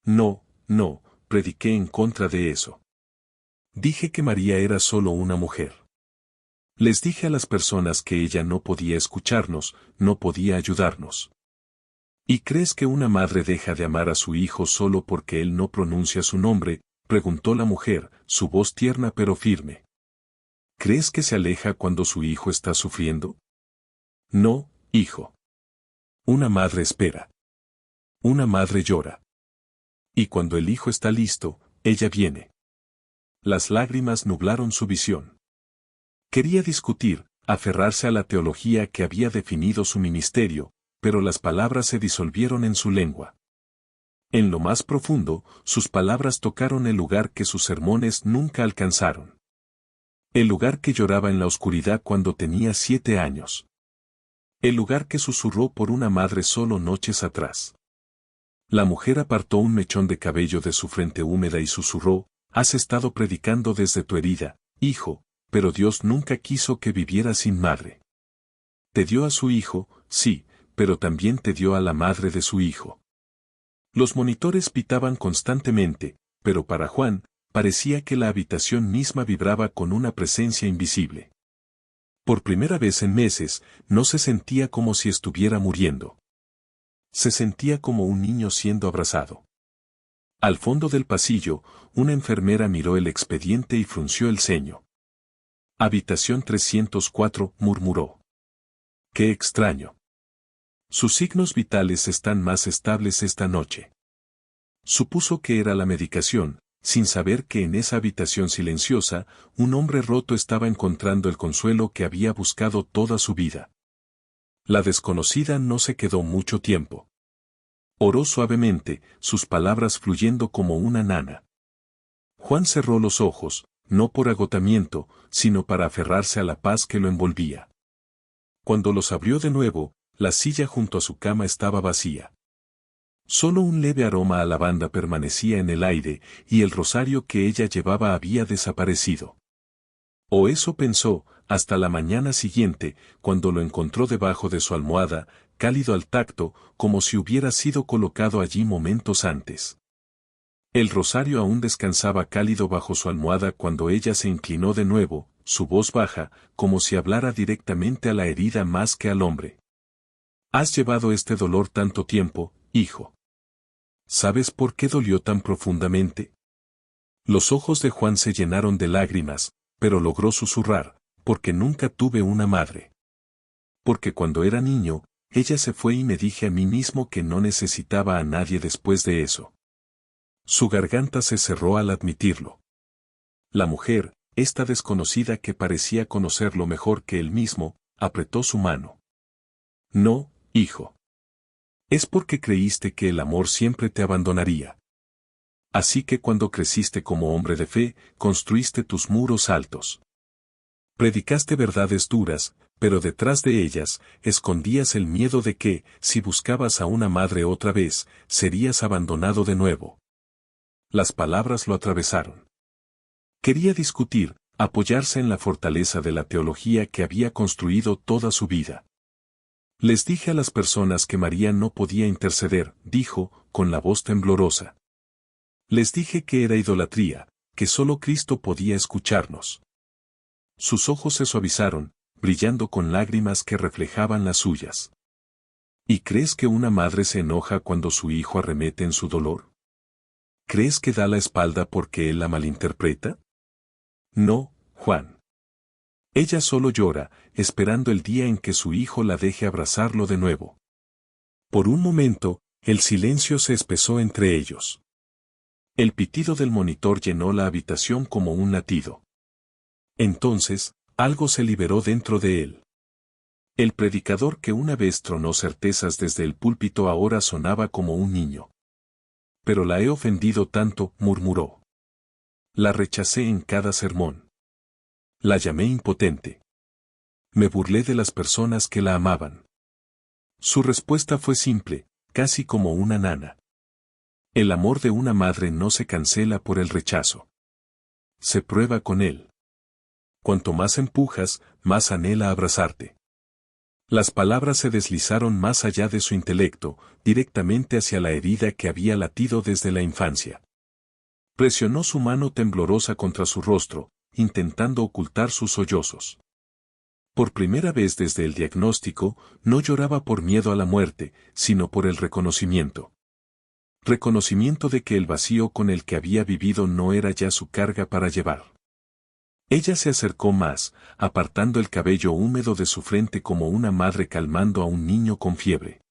No, no, prediqué en contra de eso. Dije que María era solo una mujer. Les dije a las personas que ella no podía escucharnos, no podía ayudarnos. ¿Y crees que una madre deja de amar a su hijo solo porque él no pronuncia su nombre?, preguntó la mujer, su voz tierna pero firme. ¿Crees que se aleja cuando su hijo está sufriendo? No, hijo. Una madre espera. Una madre llora. Y cuando el hijo está listo, ella viene. Las lágrimas nublaron su visión. Quería discutir, aferrarse a la teología que había definido su ministerio, pero las palabras se disolvieron en su lengua. En lo más profundo, sus palabras tocaron el lugar que sus sermones nunca alcanzaron. El lugar que lloraba en la oscuridad cuando tenía 7 años. El lugar que susurró por una madre solo noches atrás. La mujer apartó un mechón de cabello de su frente húmeda y susurró, has estado predicando desde tu herida, hijo, pero Dios nunca quiso que viviera sin madre. Te dio a su hijo, sí, pero también te dio a la madre de su hijo. Los monitores pitaban constantemente, pero para Juan, parecía que la habitación misma vibraba con una presencia invisible. Por primera vez en meses, no se sentía como si estuviera muriendo. Se sentía como un niño siendo abrazado. Al fondo del pasillo, una enfermera miró el expediente y frunció el ceño. Habitación 304, murmuró. ¡Qué extraño! Sus signos vitales están más estables esta noche. Supuso que era la medicación, sin saber que en esa habitación silenciosa, un hombre roto estaba encontrando el consuelo que había buscado toda su vida. La desconocida no se quedó mucho tiempo. Oró suavemente, sus palabras fluyendo como una nana. Juan cerró los ojos, no por agotamiento, sino para aferrarse a la paz que lo envolvía. Cuando los abrió de nuevo, la silla junto a su cama estaba vacía. Solo un leve aroma a lavanda permanecía en el aire, y el rosario que ella llevaba había desaparecido. O eso pensó, hasta la mañana siguiente, cuando lo encontró debajo de su almohada, cálido al tacto, como si hubiera sido colocado allí momentos antes. El rosario aún descansaba cálido bajo su almohada cuando ella se inclinó de nuevo, su voz baja, como si hablara directamente a la herida más que al hombre. Has llevado este dolor tanto tiempo, hijo. ¿Sabes por qué dolió tan profundamente? Los ojos de Juan se llenaron de lágrimas, pero logró susurrar, porque nunca tuve una madre. Porque cuando era niño, ella se fue y me dije a mí mismo que no necesitaba a nadie después de eso. Su garganta se cerró al admitirlo. La mujer, esta desconocida que parecía conocerlo mejor que él mismo, apretó su mano. No, hijo. Es porque creíste que el amor siempre te abandonaría. Así que cuando creciste como hombre de fe, construiste tus muros altos. Predicaste verdades duras, pero detrás de ellas, escondías el miedo de que, si buscabas a una madre otra vez, serías abandonado de nuevo. Las palabras lo atravesaron. Quería discutir, apoyarse en la fortaleza de la teología que había construido toda su vida. Les dije a las personas que María no podía interceder, dijo, con la voz temblorosa. Les dije que era idolatría, que solo Cristo podía escucharnos. Sus ojos se suavizaron, brillando con lágrimas que reflejaban las suyas. ¿Y crees que una madre se enoja cuando su hijo arremete en su dolor? ¿Crees que da la espalda porque él la malinterpreta? No, Juan. Ella solo llora, esperando el día en que su hijo la deje abrazarlo de nuevo. Por un momento, el silencio se espesó entre ellos. El pitido del monitor llenó la habitación como un latido. Entonces, algo se liberó dentro de él. El predicador que una vez tronó certezas desde el púlpito ahora sonaba como un niño. Pero la he ofendido tanto, murmuró. La rechacé en cada sermón. La llamé impotente. Me burlé de las personas que la amaban. Su respuesta fue simple, casi como una nana. El amor de una madre no se cancela por el rechazo. Se prueba con él. Cuanto más empujas, más anhela abrazarte. Las palabras se deslizaron más allá de su intelecto, directamente hacia la herida que había latido desde la infancia. Presionó su mano temblorosa contra su rostro, intentando ocultar sus sollozos. Por primera vez desde el diagnóstico, no lloraba por miedo a la muerte, sino por el reconocimiento. Reconocimiento de que el vacío con el que había vivido no era ya su carga para llevar. Ella se acercó más, apartando el cabello húmedo de su frente como una madre calmando a un niño con fiebre.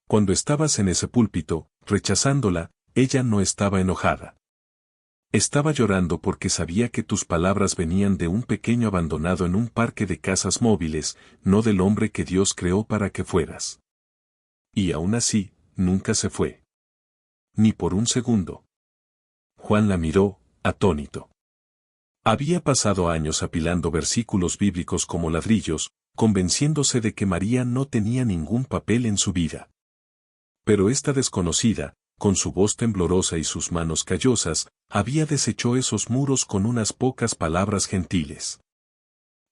Cuando estabas en ese púlpito, rechazándola, ella no estaba enojada. Estaba llorando porque sabía que tus palabras venían de un pequeño abandonado en un parque de casas móviles, no del hombre que Dios creó para que fueras. Y aún así, nunca se fue. Ni por un segundo. Juan la miró, atónito. Había pasado años apilando versículos bíblicos como ladrillos, convenciéndose de que María no tenía ningún papel en su vida. Pero esta desconocida, con su voz temblorosa y sus manos callosas, había deshecho esos muros con unas pocas palabras gentiles.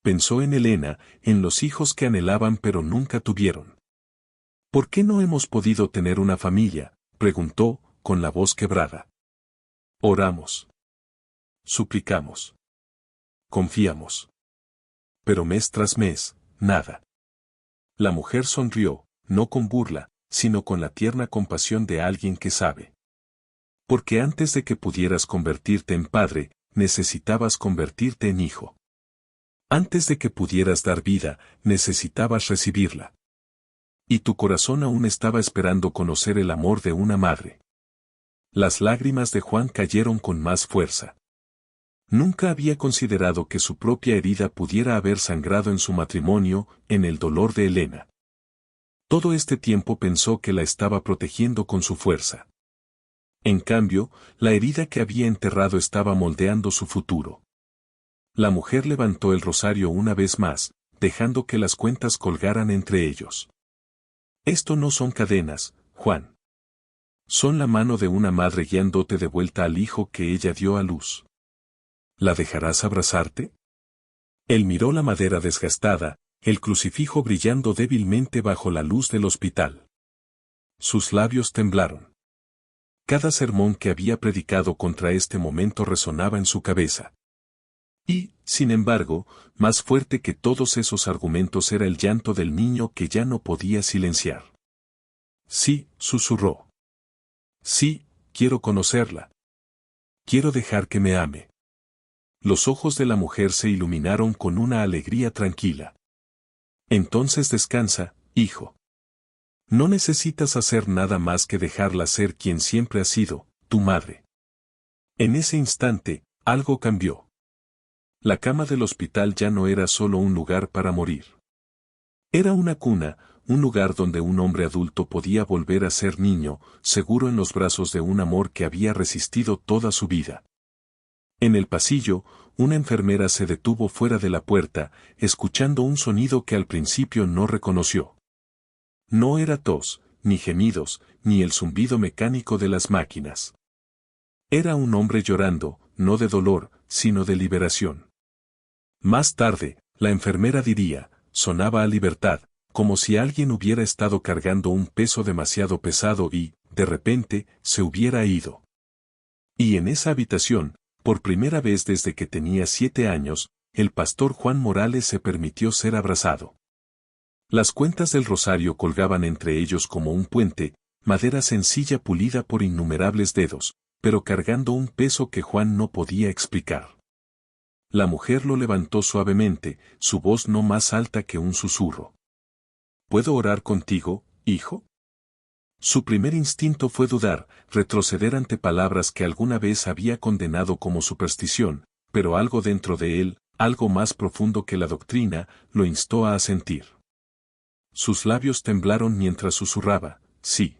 Pensó en Elena, en los hijos que anhelaban pero nunca tuvieron. ¿Por qué no hemos podido tener una familia?, preguntó, con la voz quebrada. Oramos. Suplicamos. Confiamos. Pero mes tras mes, nada. La mujer sonrió, no con burla, sino con la tierna compasión de alguien que sabe. Porque antes de que pudieras convertirte en padre, necesitabas convertirte en hijo. Antes de que pudieras dar vida, necesitabas recibirla. Y tu corazón aún estaba esperando conocer el amor de una madre. Las lágrimas de Juan cayeron con más fuerza. Nunca había considerado que su propia herida pudiera haber sangrado en su matrimonio, en el dolor de Elena. Todo este tiempo pensó que la estaba protegiendo con su fuerza. En cambio, la herida que había enterrado estaba moldeando su futuro. La mujer levantó el rosario una vez más, dejando que las cuentas colgaran entre ellos. Esto no son cadenas, Juan. Son la mano de una madre guiándote de vuelta al hijo que ella dio a luz. ¿La dejarás abrazarte? Él miró la madera desgastada, el crucifijo brillando débilmente bajo la luz del hospital. Sus labios temblaron. Cada sermón que había predicado contra este momento resonaba en su cabeza. Y, sin embargo, más fuerte que todos esos argumentos era el llanto del niño que ya no podía silenciar. Sí, susurró. Sí, quiero conocerla. Quiero dejar que me ame. Los ojos de la mujer se iluminaron con una alegría tranquila. Entonces descansa, hijo. No necesitas hacer nada más que dejarla ser quien siempre ha sido, tu madre. En ese instante, algo cambió. La cama del hospital ya no era solo un lugar para morir. Era una cuna, un lugar donde un hombre adulto podía volver a ser niño, seguro en los brazos de un amor que había resistido toda su vida. En el pasillo, una enfermera se detuvo fuera de la puerta, escuchando un sonido que al principio no reconoció. No era tos, ni gemidos, ni el zumbido mecánico de las máquinas. Era un hombre llorando, no de dolor, sino de liberación. Más tarde, la enfermera diría, sonaba a libertad, como si alguien hubiera estado cargando un peso demasiado pesado y, de repente, se hubiera ido. Y en esa habitación, por primera vez desde que tenía 7 años, el pastor Juan Morales se permitió ser abrazado. Las cuentas del rosario colgaban entre ellos como un puente, madera sencilla pulida por innumerables dedos, pero cargando un peso que Juan no podía explicar. La mujer lo levantó suavemente, su voz no más alta que un susurro. ¿Puedo orar contigo, hijo? Su primer instinto fue dudar, retroceder ante palabras que alguna vez había condenado como superstición, pero algo dentro de él, algo más profundo que la doctrina, lo instó a asentir. Sus labios temblaron mientras susurraba, sí.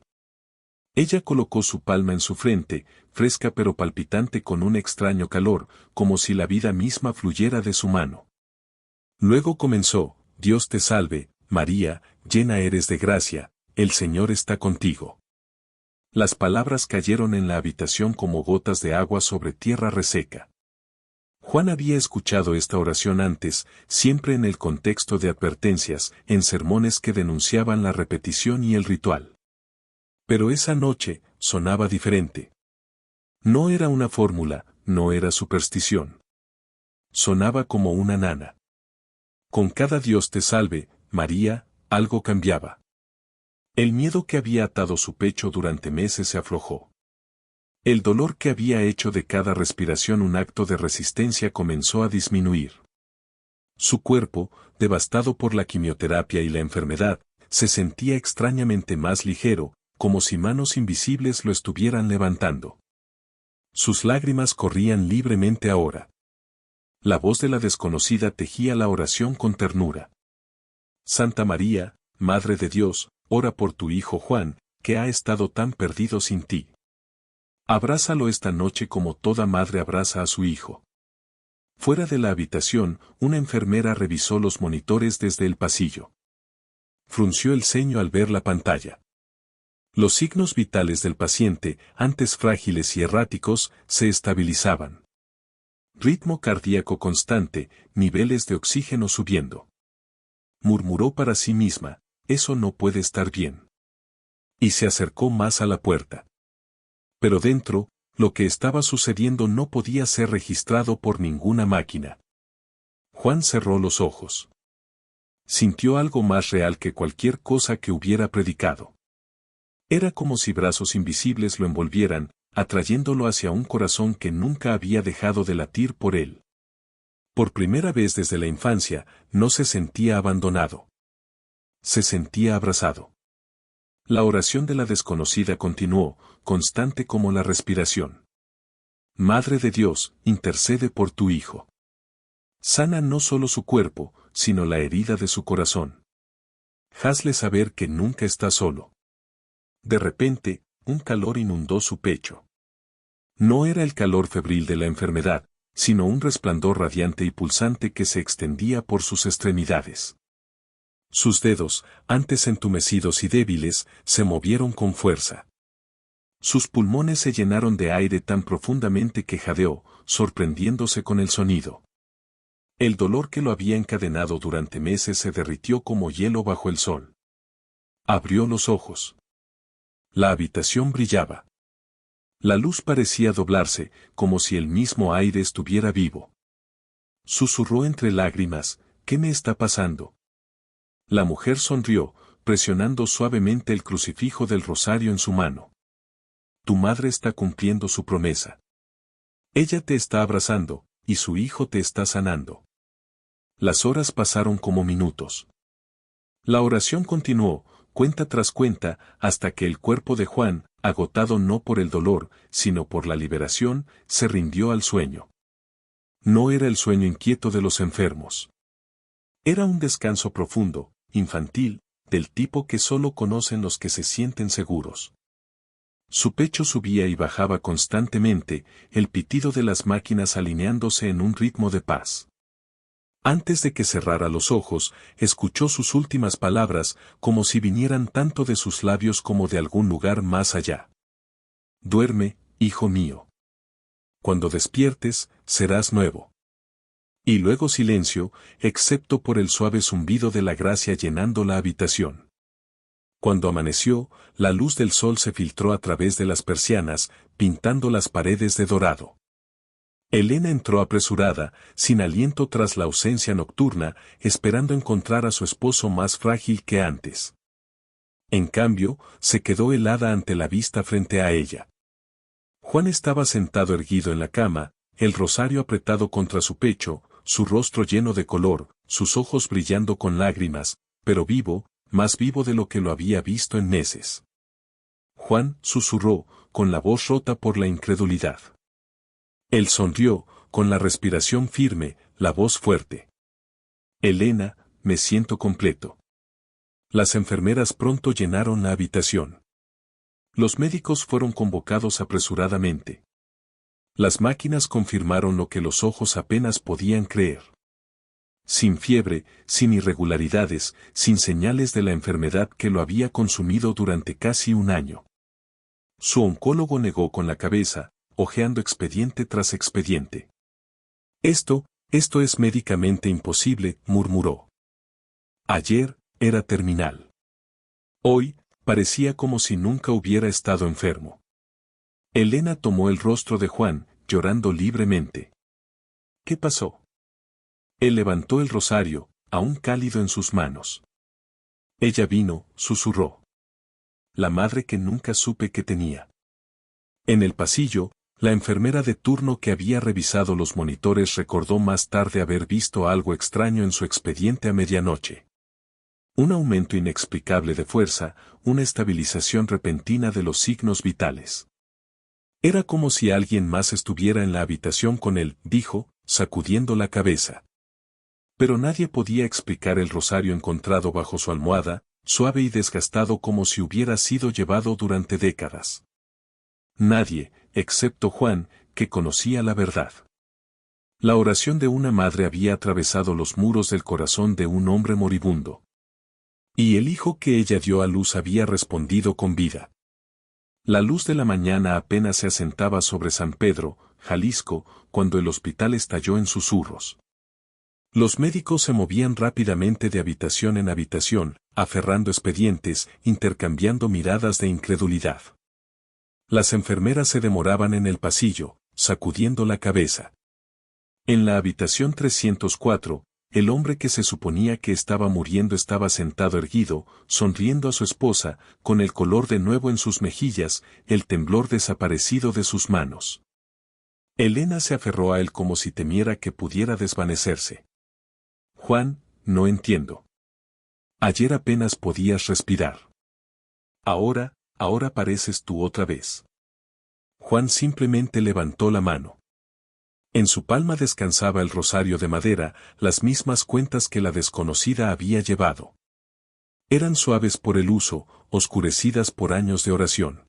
Ella colocó su palma en su frente, fresca pero palpitante con un extraño calor, como si la vida misma fluyera de su mano. Luego comenzó, Dios te salve, María, llena eres de gracia, el Señor está contigo. Las palabras cayeron en la habitación como gotas de agua sobre tierra reseca. Juan había escuchado esta oración antes, siempre en el contexto de advertencias, en sermones que denunciaban la repetición y el ritual. Pero esa noche, sonaba diferente. No era una fórmula, no era superstición. Sonaba como una nana. Con cada Dios te salve, María, algo cambiaba. El miedo que había atado su pecho durante meses se aflojó. El dolor que había hecho de cada respiración un acto de resistencia comenzó a disminuir. Su cuerpo, devastado por la quimioterapia y la enfermedad, se sentía extrañamente más ligero, como si manos invisibles lo estuvieran levantando. Sus lágrimas corrían libremente ahora. La voz de la desconocida tejía la oración con ternura. Santa María, Madre de Dios, ora por tu hijo Juan, que ha estado tan perdido sin ti. Abrázalo esta noche como toda madre abraza a su hijo. Fuera de la habitación, una enfermera revisó los monitores desde el pasillo. Frunció el ceño al ver la pantalla. Los signos vitales del paciente, antes frágiles y erráticos, se estabilizaban. Ritmo cardíaco constante, niveles de oxígeno subiendo. Murmuró para sí misma, eso no puede estar bien. Y se acercó más a la puerta. Pero dentro, lo que estaba sucediendo no podía ser registrado por ninguna máquina. Juan cerró los ojos. Sintió algo más real que cualquier cosa que hubiera predicado. Era como si brazos invisibles lo envolvieran, atrayéndolo hacia un corazón que nunca había dejado de latir por él. Por primera vez desde la infancia, no se sentía abandonado. Se sentía abrazado. La oración de la desconocida continuó, constante como la respiración. Madre de Dios, intercede por tu hijo. Sana no solo su cuerpo, sino la herida de su corazón. Hazle saber que nunca está solo. De repente, un calor inundó su pecho. No era el calor febril de la enfermedad, sino un resplandor radiante y pulsante que se extendía por sus extremidades. Sus dedos, antes entumecidos y débiles, se movieron con fuerza. Sus pulmones se llenaron de aire tan profundamente que jadeó, sorprendiéndose con el sonido. El dolor que lo había encadenado durante meses se derritió como hielo bajo el sol. Abrió los ojos. La habitación brillaba. La luz parecía doblarse, como si el mismo aire estuviera vivo. Susurró entre lágrimas, ¿qué me está pasando? La mujer sonrió, presionando suavemente el crucifijo del rosario en su mano. Tu madre está cumpliendo su promesa. Ella te está abrazando, y su hijo te está sanando. Las horas pasaron como minutos. La oración continuó, cuenta tras cuenta, hasta que el cuerpo de Juan, agotado no por el dolor, sino por la liberación, se rindió al sueño. No era el sueño inquieto de los enfermos. Era un descanso profundo, infantil, del tipo que solo conocen los que se sienten seguros. Su pecho subía y bajaba constantemente, el pitido de las máquinas alineándose en un ritmo de paz. Antes de que cerrara los ojos, escuchó sus últimas palabras, como si vinieran tanto de sus labios como de algún lugar más allá. Duerme, hijo mío. Cuando despiertes, serás nuevo. Y luego silencio, excepto por el suave zumbido de la gracia llenando la habitación. Cuando amaneció, la luz del sol se filtró a través de las persianas, pintando las paredes de dorado. Elena entró apresurada, sin aliento tras la ausencia nocturna, esperando encontrar a su esposo más frágil que antes. En cambio, se quedó helada ante la vista frente a ella. Juan estaba sentado erguido en la cama, el rosario apretado contra su pecho, su rostro lleno de color, sus ojos brillando con lágrimas, pero vivo, más vivo de lo que lo había visto en meses. Juan susurró, con la voz rota por la incredulidad. Él sonrió, con la respiración firme, la voz fuerte. Elena, me siento completo. Las enfermeras pronto llenaron la habitación. Los médicos fueron convocados apresuradamente. Las máquinas confirmaron lo que los ojos apenas podían creer. Sin fiebre, sin irregularidades, sin señales de la enfermedad que lo había consumido durante casi un año. Su oncólogo negó con la cabeza, hojeando expediente tras expediente. Esto es médicamente imposible, murmuró. Ayer, era terminal. Hoy, parecía como si nunca hubiera estado enfermo. Elena tomó el rostro de Juan, llorando libremente. ¿Qué pasó? Él levantó el rosario, aún cálido en sus manos. Ella vino, susurró. La madre que nunca supe que tenía. En el pasillo, la enfermera de turno que había revisado los monitores recordó más tarde haber visto algo extraño en su expediente a medianoche. Un aumento inexplicable de fuerza, una estabilización repentina de los signos vitales. Era como si alguien más estuviera en la habitación con él, dijo, sacudiendo la cabeza. Pero nadie podía explicar el rosario encontrado bajo su almohada, suave y desgastado como si hubiera sido llevado durante décadas. Nadie, excepto Juan, que conocía la verdad. La oración de una madre había atravesado los muros del corazón de un hombre moribundo. Y el hijo que ella dio a luz había respondido con vida. La luz de la mañana apenas se asentaba sobre San Pedro, Jalisco, cuando el hospital estalló en susurros. Los médicos se movían rápidamente de habitación en habitación, aferrando expedientes, intercambiando miradas de incredulidad. Las enfermeras se demoraban en el pasillo, sacudiendo la cabeza. En la habitación 304, el hombre que se suponía que estaba muriendo estaba sentado erguido, sonriendo a su esposa, con el color de nuevo en sus mejillas, el temblor desaparecido de sus manos. Elena se aferró a él como si temiera que pudiera desvanecerse. Juan, no entiendo. Ayer apenas podías respirar. Ahora pareces tú otra vez. Juan simplemente levantó la mano. En su palma descansaba el rosario de madera, las mismas cuentas que la desconocida había llevado. Eran suaves por el uso, oscurecidas por años de oración.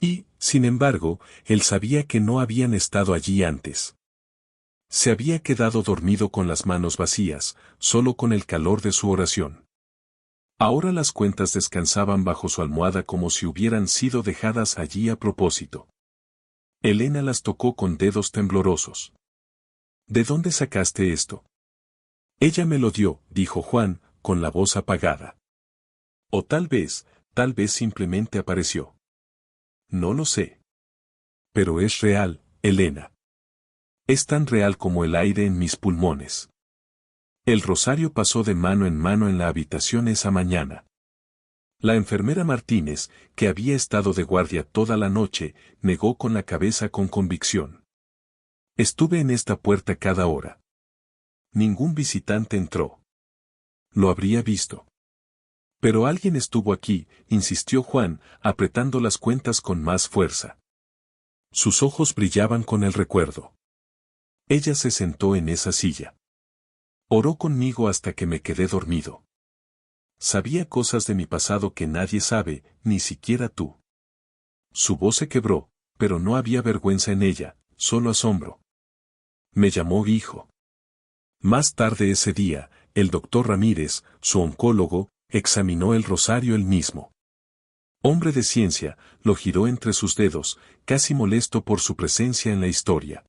Y, sin embargo, él sabía que no habían estado allí antes. Se había quedado dormido con las manos vacías, solo con el calor de su oración. Ahora las cuentas descansaban bajo su almohada como si hubieran sido dejadas allí a propósito. Elena las tocó con dedos temblorosos. ¿De dónde sacaste esto? Ella me lo dio, dijo Juan, con la voz apagada. O tal vez simplemente apareció. No lo sé. Pero es real, Elena. Es tan real como el aire en mis pulmones. El rosario pasó de mano en la habitación esa mañana. La enfermera Martínez, que había estado de guardia toda la noche, negó con la cabeza con convicción. Estuve en esta puerta cada hora. Ningún visitante entró. Lo habría visto. Pero alguien estuvo aquí, insistió Juan, apretando las cuentas con más fuerza. Sus ojos brillaban con el recuerdo. Ella se sentó en esa silla. Oró conmigo hasta que me quedé dormido. Sabía cosas de mi pasado que nadie sabe, ni siquiera tú. Su voz se quebró, pero no había vergüenza en ella, solo asombro. Me llamó hijo. Más tarde ese día, el doctor Ramírez, su oncólogo, examinó el rosario él mismo. Hombre de ciencia, lo giró entre sus dedos, casi molesto por su presencia en la historia.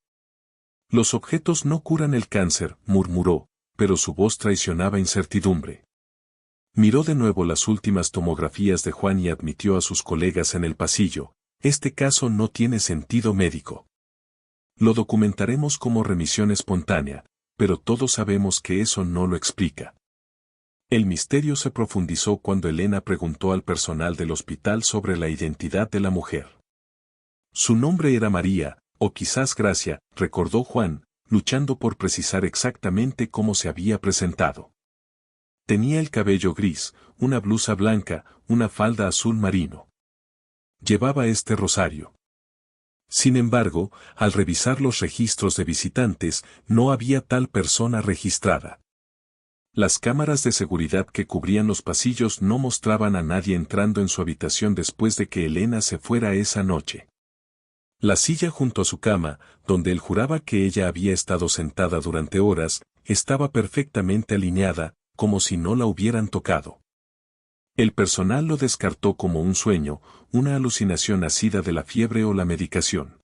Los objetos no curan el cáncer, murmuró, pero su voz traicionaba incertidumbre. Miró de nuevo las últimas tomografías de Juan y admitió a sus colegas en el pasillo, este caso no tiene sentido médico. Lo documentaremos como remisión espontánea, pero todos sabemos que eso no lo explica. El misterio se profundizó cuando Elena preguntó al personal del hospital sobre la identidad de la mujer. Su nombre era María, o quizás Gracia, recordó Juan, luchando por precisar exactamente cómo se había presentado. Tenía el cabello gris, una blusa blanca, una falda azul marino. Llevaba este rosario. Sin embargo, al revisar los registros de visitantes, no había tal persona registrada. Las cámaras de seguridad que cubrían los pasillos no mostraban a nadie entrando en su habitación después de que Elena se fuera esa noche. La silla junto a su cama, donde él juraba que ella había estado sentada durante horas, estaba perfectamente alineada, como si no la hubieran tocado. El personal lo descartó como un sueño, una alucinación nacida de la fiebre o la medicación.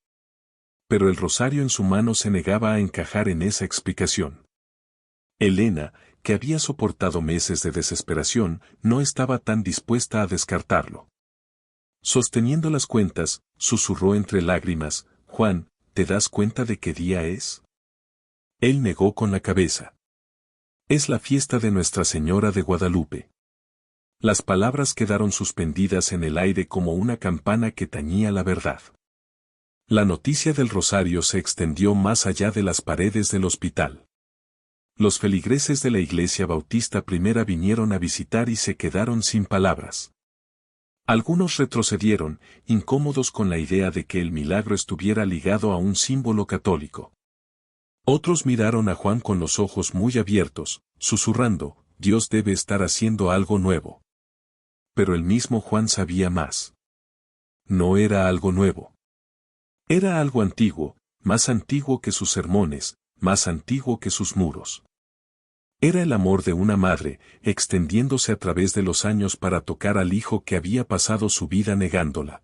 Pero el rosario en su mano se negaba a encajar en esa explicación. Elena, que había soportado meses de desesperación, no estaba tan dispuesta a descartarlo. Sosteniendo las cuentas, susurró entre lágrimas, «Juan, ¿te das cuenta de qué día es?» Él negó con la cabeza. «Es la fiesta de Nuestra Señora de Guadalupe». Las palabras quedaron suspendidas en el aire como una campana que tañía la verdad. La noticia del rosario se extendió más allá de las paredes del hospital. Los feligreses de la Iglesia Bautista Primera vinieron a visitar y se quedaron sin palabras. Algunos retrocedieron, incómodos con la idea de que el milagro estuviera ligado a un símbolo católico. Otros miraron a Juan con los ojos muy abiertos, susurrando, «Dios debe estar haciendo algo nuevo». Pero el mismo Juan sabía más. No era algo nuevo. Era algo antiguo, más antiguo que sus sermones, más antiguo que sus muros. Era el amor de una madre, extendiéndose a través de los años para tocar al hijo que había pasado su vida negándola.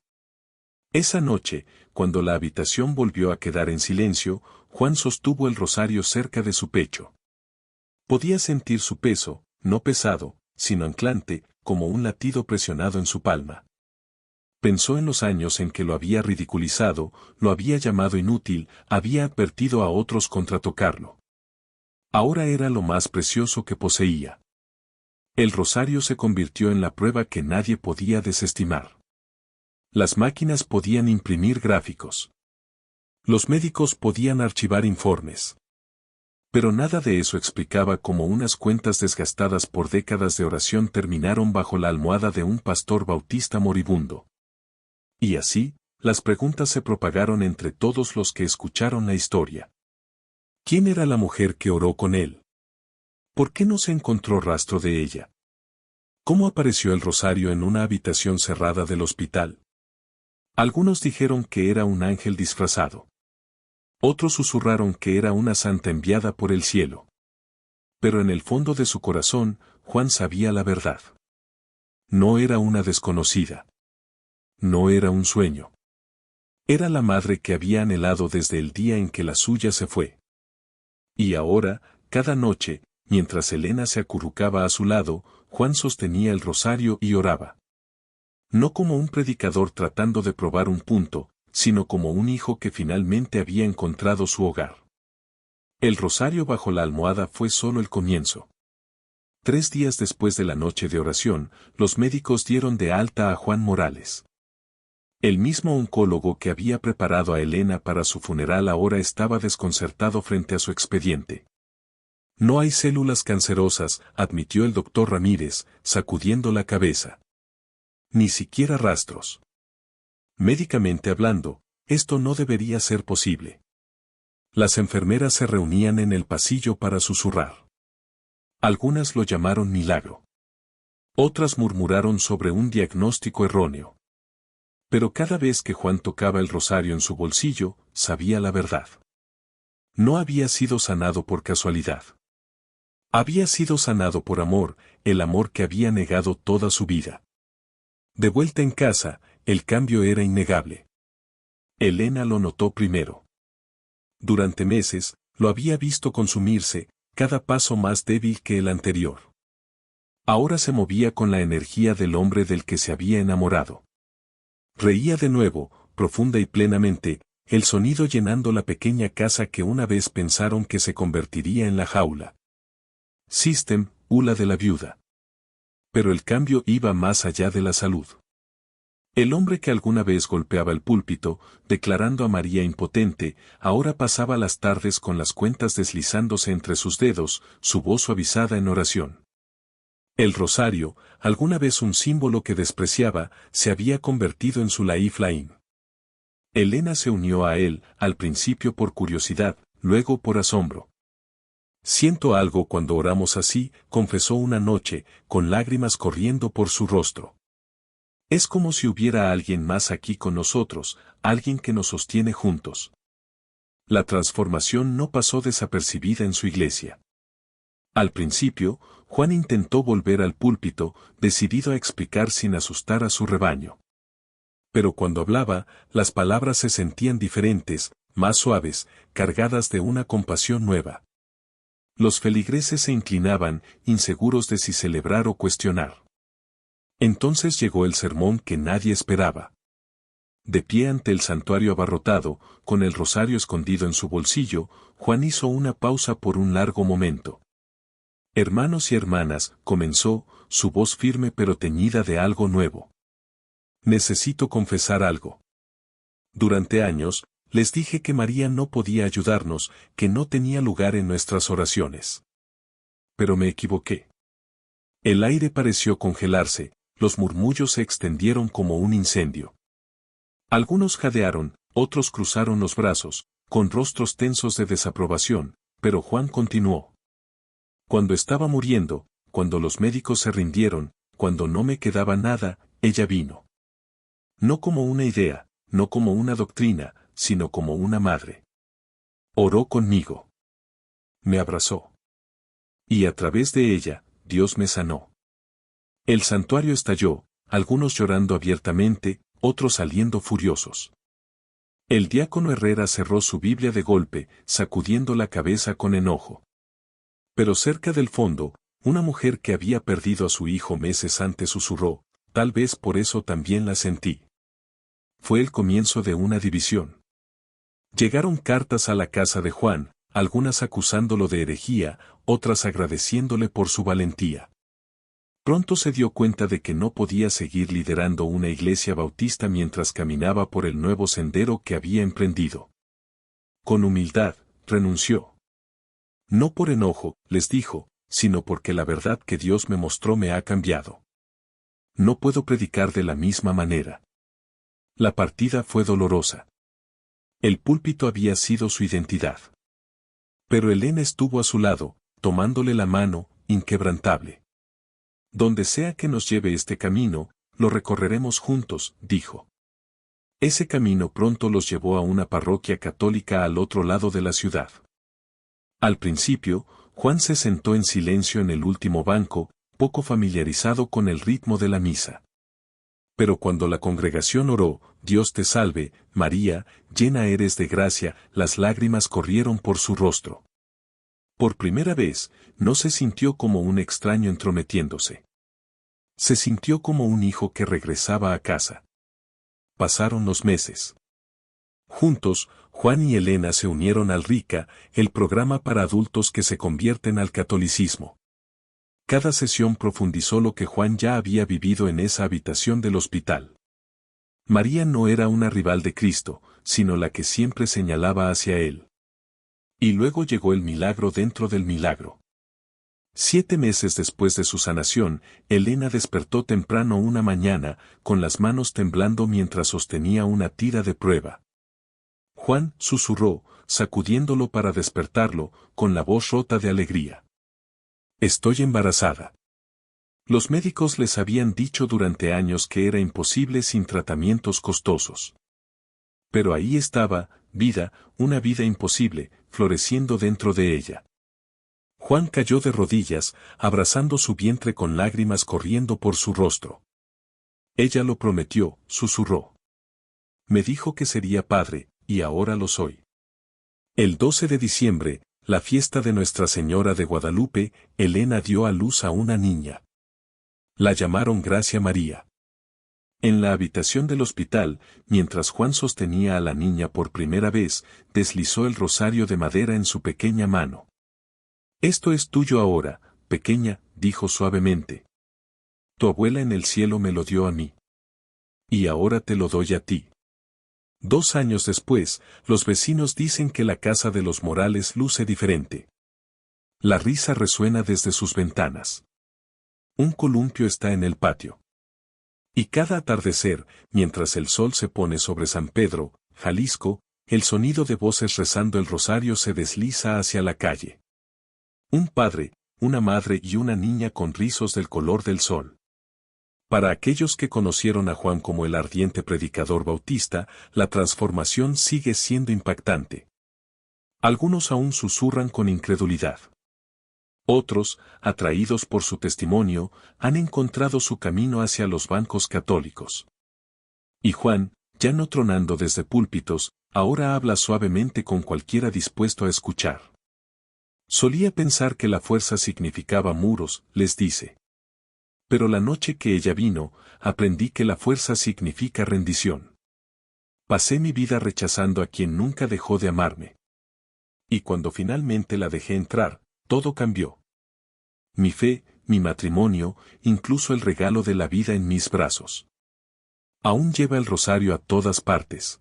Esa noche, cuando la habitación volvió a quedar en silencio, Juan sostuvo el rosario cerca de su pecho. Podía sentir su peso, no pesado, sino anclante, como un latido presionado en su palma. Pensó en los años en que lo había ridiculizado, lo había llamado inútil, había advertido a otros contra tocarlo. Ahora era lo más precioso que poseía. El rosario se convirtió en la prueba que nadie podía desestimar. Las máquinas podían imprimir gráficos. Los médicos podían archivar informes. Pero nada de eso explicaba cómo unas cuentas desgastadas por décadas de oración terminaron bajo la almohada de un pastor bautista moribundo. Y así, las preguntas se propagaron entre todos los que escucharon la historia. ¿Quién era la mujer que oró con él? ¿Por qué no se encontró rastro de ella? ¿Cómo apareció el rosario en una habitación cerrada del hospital? Algunos dijeron que era un ángel disfrazado. Otros susurraron que era una santa enviada por el cielo. Pero en el fondo de su corazón, Juan sabía la verdad. No era una desconocida. No era un sueño. Era la madre que había anhelado desde el día en que la suya se fue. Y ahora, cada noche, mientras Elena se acurrucaba a su lado, Juan sostenía el rosario y oraba. No como un predicador tratando de probar un punto, sino como un hijo que finalmente había encontrado su hogar. El rosario bajo la almohada fue solo el comienzo. 3 días después de la noche de oración, los médicos dieron de alta a Juan Morales. El mismo oncólogo que había preparado a Elena para su funeral ahora estaba desconcertado frente a su expediente. No hay células cancerosas, admitió el doctor Ramírez, sacudiendo la cabeza. Ni siquiera rastros. Médicamente hablando, esto no debería ser posible. Las enfermeras se reunían en el pasillo para susurrar. Algunas lo llamaron milagro. Otras murmuraron sobre un diagnóstico erróneo. Pero cada vez que Juan tocaba el rosario en su bolsillo, sabía la verdad. No había sido sanado por casualidad. Había sido sanado por amor, el amor que había negado toda su vida. De vuelta en casa, el cambio era innegable. Elena lo notó primero. Durante meses, lo había visto consumirse, cada paso más débil que el anterior. Ahora se movía con la energía del hombre del que se había enamorado. Reía de nuevo, profunda y plenamente, el sonido llenando la pequeña casa que una vez pensaron que se convertiría en la jaula. System, Ula de la viuda. Pero el cambio iba más allá de la salud. El hombre que alguna vez golpeaba el púlpito, declarando a María impotente, ahora pasaba las tardes con las cuentas deslizándose entre sus dedos, su voz suavizada en oración. El rosario, alguna vez un símbolo que despreciaba, se había convertido en su lifeline. Elena se unió a él, al principio por curiosidad, luego por asombro. Siento algo cuando oramos así, confesó una noche, con lágrimas corriendo por su rostro. Es como si hubiera alguien más aquí con nosotros, alguien que nos sostiene juntos. La transformación no pasó desapercibida en su iglesia. Al principio, Juan intentó volver al púlpito, decidido a explicar sin asustar a su rebaño. Pero cuando hablaba, las palabras se sentían diferentes, más suaves, cargadas de una compasión nueva. Los feligreses se inclinaban, inseguros de si celebrar o cuestionar. Entonces llegó el sermón que nadie esperaba. De pie ante el santuario abarrotado, con el rosario escondido en su bolsillo, Juan hizo una pausa por un largo momento. Hermanos y hermanas, comenzó, su voz firme pero teñida de algo nuevo. Necesito confesar algo. Durante años, les dije que María no podía ayudarnos, que no tenía lugar en nuestras oraciones. Pero me equivoqué. El aire pareció congelarse, los murmullos se extendieron como un incendio. Algunos jadearon, otros cruzaron los brazos, con rostros tensos de desaprobación, pero Juan continuó. Cuando estaba muriendo, cuando los médicos se rindieron, cuando no me quedaba nada, ella vino. No como una idea, no como una doctrina, sino como una madre. Oró conmigo. Me abrazó. Y a través de ella, Dios me sanó. El santuario estalló, algunos llorando abiertamente, otros saliendo furiosos. El diácono Herrera cerró su Biblia de golpe, sacudiendo la cabeza con enojo. Pero cerca del fondo, una mujer que había perdido a su hijo meses antes susurró, tal vez por eso también la sentí. Fue el comienzo de una división. Llegaron cartas a la casa de Juan, algunas acusándolo de herejía, otras agradeciéndole por su valentía. Pronto se dio cuenta de que no podía seguir liderando una iglesia bautista mientras caminaba por el nuevo sendero que había emprendido. Con humildad, renunció. No por enojo, les dijo, sino porque la verdad que Dios me mostró me ha cambiado. No puedo predicar de la misma manera. La partida fue dolorosa. El púlpito había sido su identidad. Pero Elena estuvo a su lado, tomándole la mano, inquebrantable. Donde sea que nos lleve este camino, lo recorreremos juntos, dijo. Ese camino pronto los llevó a una parroquia católica al otro lado de la ciudad. Al principio, Juan se sentó en silencio en el último banco, poco familiarizado con el ritmo de la misa. Pero cuando la congregación oró, Dios te salve, María, llena eres de gracia, las lágrimas corrieron por su rostro. Por primera vez, no se sintió como un extraño entrometiéndose. Se sintió como un hijo que regresaba a casa. Pasaron los meses. Juntos, Juan y Elena se unieron al RICA, el programa para adultos que se convierten al catolicismo. Cada sesión profundizó lo que Juan ya había vivido en esa habitación del hospital. María no era una rival de Cristo, sino la que siempre señalaba hacia él. Y luego llegó el milagro dentro del milagro. 7 meses después de su sanación, Elena despertó temprano una mañana, con las manos temblando mientras sostenía una tira de prueba. Juan susurró, sacudiéndolo para despertarlo, con la voz rota de alegría. Estoy embarazada. Los médicos les habían dicho durante años que era imposible sin tratamientos costosos. Pero ahí estaba, vida, una vida imposible, floreciendo dentro de ella. Juan cayó de rodillas, abrazando su vientre con lágrimas corriendo por su rostro. Ella lo prometió, susurró. Me dijo que sería padre, y ahora lo soy. El 12 de diciembre, la fiesta de Nuestra Señora de Guadalupe, Elena dio a luz a una niña. La llamaron Gracia María. En la habitación del hospital, mientras Juan sostenía a la niña por primera vez, deslizó el rosario de madera en su pequeña mano. Esto es tuyo ahora, pequeña, dijo suavemente. Tu abuela en el cielo me lo dio a mí. Y ahora te lo doy a ti. 2 años después, los vecinos dicen que la casa de los Morales luce diferente. La risa resuena desde sus ventanas. Un columpio está en el patio. Y cada atardecer, mientras el sol se pone sobre San Pedro, Jalisco, el sonido de voces rezando el rosario se desliza hacia la calle. Un padre, una madre y una niña con rizos del color del sol. Para aquellos que conocieron a Juan como el ardiente predicador bautista, la transformación sigue siendo impactante. Algunos aún susurran con incredulidad. Otros, atraídos por su testimonio, han encontrado su camino hacia los bancos católicos. Y Juan, ya no tronando desde púlpitos, ahora habla suavemente con cualquiera dispuesto a escuchar. Solía pensar que la fuerza significaba muros, les dice. Pero la noche que ella vino, aprendí que la fuerza significa rendición. Pasé mi vida rechazando a quien nunca dejó de amarme. Y cuando finalmente la dejé entrar, todo cambió. Mi fe, mi matrimonio, incluso el regalo de la vida en mis brazos. Aún lleva el rosario a todas partes.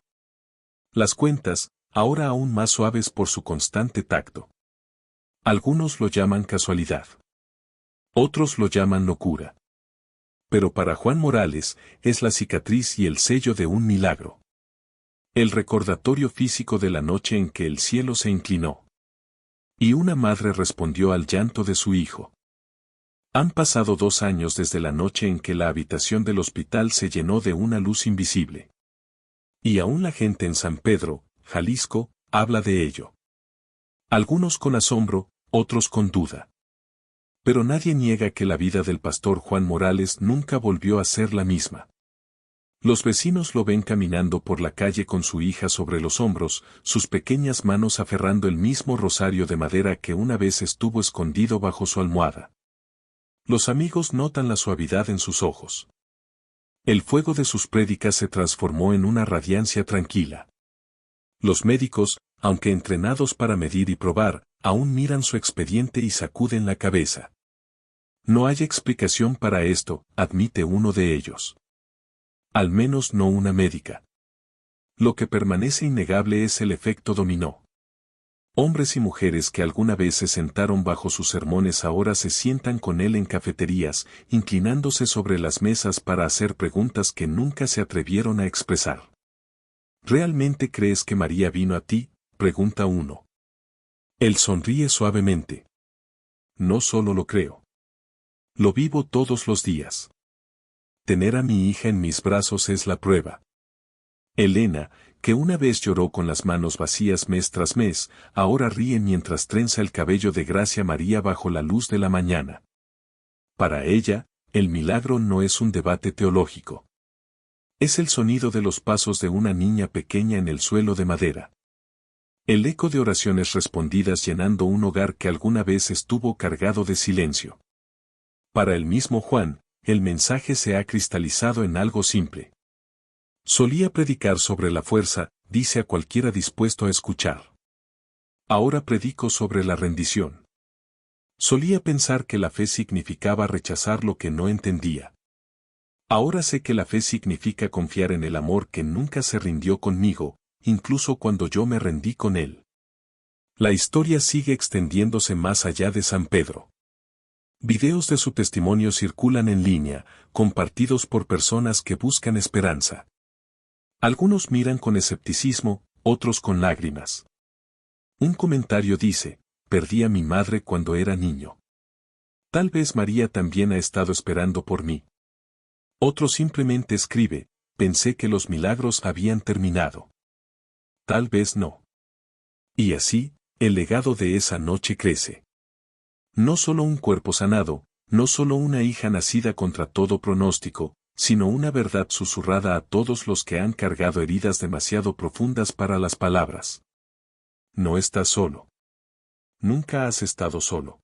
Las cuentas, ahora aún más suaves por su constante tacto. Algunos lo llaman casualidad. Otros lo llaman locura. Pero para Juan Morales, es la cicatriz y el sello de un milagro. El recordatorio físico de la noche en que el cielo se inclinó. Y una madre respondió al llanto de su hijo. Han pasado 2 años desde la noche en que la habitación del hospital se llenó de una luz invisible. Y aún la gente en San Pedro, Jalisco, habla de ello. Algunos con asombro, otros con duda. Pero nadie niega que la vida del pastor Juan Morales nunca volvió a ser la misma. Los vecinos lo ven caminando por la calle con su hija sobre los hombros, sus pequeñas manos aferrando el mismo rosario de madera que una vez estuvo escondido bajo su almohada. Los amigos notan la suavidad en sus ojos. El fuego de sus prédicas se transformó en una radiancia tranquila. Los médicos, aunque entrenados para medir y probar, aún miran su expediente y sacuden la cabeza. No hay explicación para esto, admite uno de ellos. Al menos no una médica. Lo que permanece innegable es el efecto dominó. Hombres y mujeres que alguna vez se sentaron bajo sus sermones ahora se sientan con él en cafeterías, inclinándose sobre las mesas para hacer preguntas que nunca se atrevieron a expresar. ¿Realmente crees que María vino a ti?, pregunta uno. Él sonríe suavemente. No solo lo creo. Lo vivo todos los días. Tener a mi hija en mis brazos es la prueba. Elena, que una vez lloró con las manos vacías mes tras mes, ahora ríe mientras trenza el cabello de Gracia María bajo la luz de la mañana. Para ella, el milagro no es un debate teológico. Es el sonido de los pasos de una niña pequeña en el suelo de madera. El eco de oraciones respondidas llenando un hogar que alguna vez estuvo cargado de silencio. Para el mismo Juan, el mensaje se ha cristalizado en algo simple. Solía predicar sobre la fuerza, dice a cualquiera dispuesto a escuchar. Ahora predico sobre la rendición. Solía pensar que la fe significaba rechazar lo que no entendía. Ahora sé que la fe significa confiar en el amor que nunca se rindió conmigo, incluso cuando yo me rendí con él. La historia sigue extendiéndose más allá de San Pedro. Videos de su testimonio circulan en línea, compartidos por personas que buscan esperanza. Algunos miran con escepticismo, otros con lágrimas. Un comentario dice: perdí a mi madre cuando era niño. Tal vez María también ha estado esperando por mí. Otro simplemente escribe: pensé que los milagros habían terminado. Tal vez no. Y así, el legado de esa noche crece. No solo un cuerpo sanado, no solo una hija nacida contra todo pronóstico, sino una verdad susurrada a todos los que han cargado heridas demasiado profundas para las palabras. No estás solo. Nunca has estado solo.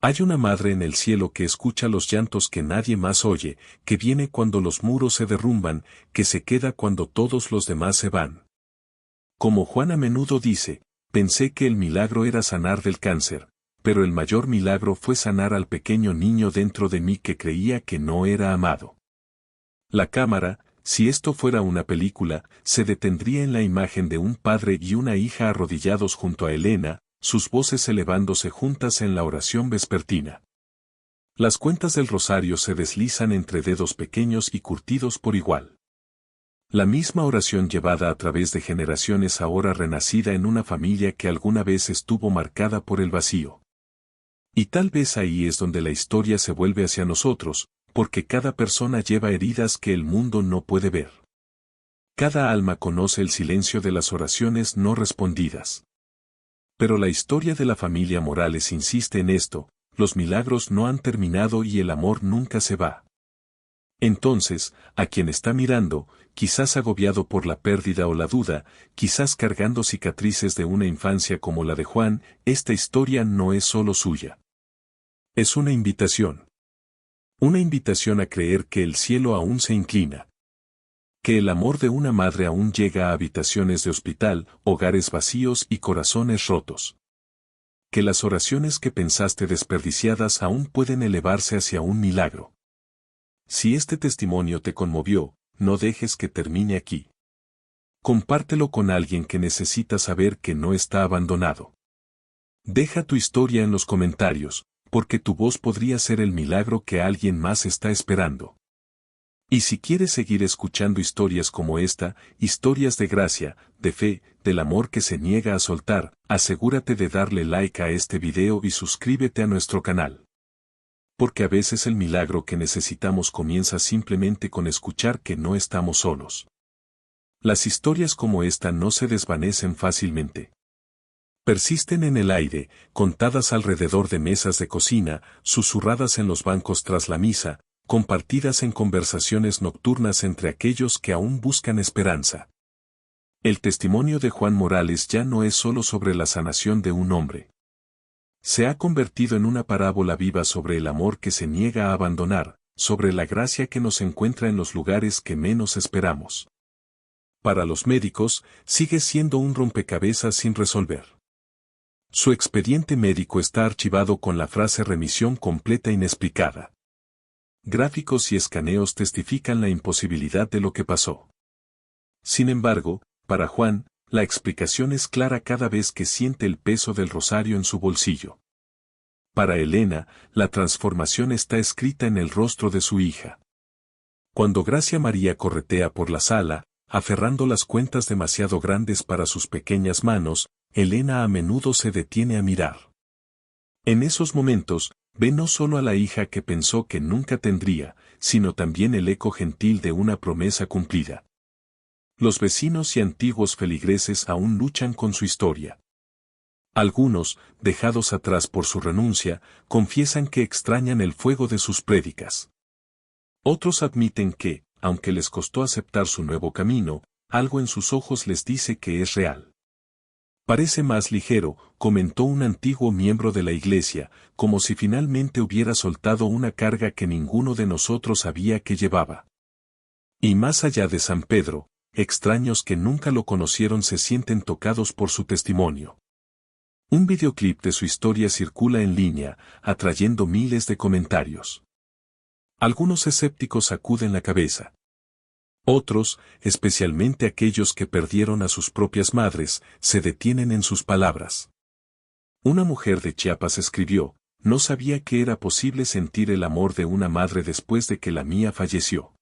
Hay una madre en el cielo que escucha los llantos que nadie más oye, que viene cuando los muros se derrumban, que se queda cuando todos los demás se van. Como Juan a menudo dice, pensé que el milagro era sanar del cáncer, pero el mayor milagro fue sanar al pequeño niño dentro de mí que creía que no era amado. La cámara, si esto fuera una película, se detendría en la imagen de un padre y una hija arrodillados junto a Elena, sus voces elevándose juntas en la oración vespertina. Las cuentas del rosario se deslizan entre dedos pequeños y curtidos por igual. La misma oración llevada a través de generaciones ahora renacida en una familia que alguna vez estuvo marcada por el vacío. Y tal vez ahí es donde la historia se vuelve hacia nosotros, porque cada persona lleva heridas que el mundo no puede ver. Cada alma conoce el silencio de las oraciones no respondidas. Pero la historia de la familia Morales insiste en esto: los milagros no han terminado y el amor nunca se va. Entonces, a quien está mirando, quizás agobiado por la pérdida o la duda, quizás cargando cicatrices de una infancia como la de Juan, esta historia no es solo suya. Es una invitación. Una invitación a creer que el cielo aún se inclina. Que el amor de una madre aún llega a habitaciones de hospital, hogares vacíos y corazones rotos. Que las oraciones que pensaste desperdiciadas aún pueden elevarse hacia un milagro. Si este testimonio te conmovió, no dejes que termine aquí. Compártelo con alguien que necesita saber que no está abandonado. Deja tu historia en los comentarios, porque tu voz podría ser el milagro que alguien más está esperando. Y si quieres seguir escuchando historias como esta, historias de gracia, de fe, del amor que se niega a soltar, asegúrate de darle like a este video y suscríbete a nuestro canal. Porque a veces el milagro que necesitamos comienza simplemente con escuchar que no estamos solos. Las historias como esta no se desvanecen fácilmente. Persisten en el aire, contadas alrededor de mesas de cocina, susurradas en los bancos tras la misa, compartidas en conversaciones nocturnas entre aquellos que aún buscan esperanza. El testimonio de Juan Morales ya no es solo sobre la sanación de un hombre. Se ha convertido en una parábola viva sobre el amor que se niega a abandonar, sobre la gracia que nos encuentra en los lugares que menos esperamos. Para los médicos, sigue siendo un rompecabezas sin resolver. Su expediente médico está archivado con la frase remisión completa inexplicada. Gráficos y escaneos testifican la imposibilidad de lo que pasó. Sin embargo, para Juan, la explicación es clara cada vez que siente el peso del rosario en su bolsillo. Para Elena, la transformación está escrita en el rostro de su hija. Cuando Gracia María corretea por la sala, aferrando las cuentas demasiado grandes para sus pequeñas manos, Elena a menudo se detiene a mirar. En esos momentos, ve no solo a la hija que pensó que nunca tendría, sino también el eco gentil de una promesa cumplida. Los vecinos y antiguos feligreses aún luchan con su historia. Algunos, dejados atrás por su renuncia, confiesan que extrañan el fuego de sus prédicas. Otros admiten que, aunque les costó aceptar su nuevo camino, algo en sus ojos les dice que es real. Parece más ligero, comentó un antiguo miembro de la iglesia, como si finalmente hubiera soltado una carga que ninguno de nosotros sabía que llevaba. Y más allá de San Pedro, extraños que nunca lo conocieron se sienten tocados por su testimonio. Un videoclip de su historia circula en línea, atrayendo miles de comentarios. Algunos escépticos sacuden la cabeza. Otros, especialmente aquellos que perdieron a sus propias madres, se detienen en sus palabras. Una mujer de Chiapas escribió: "No sabía que era posible sentir el amor de una madre después de que la mía falleció.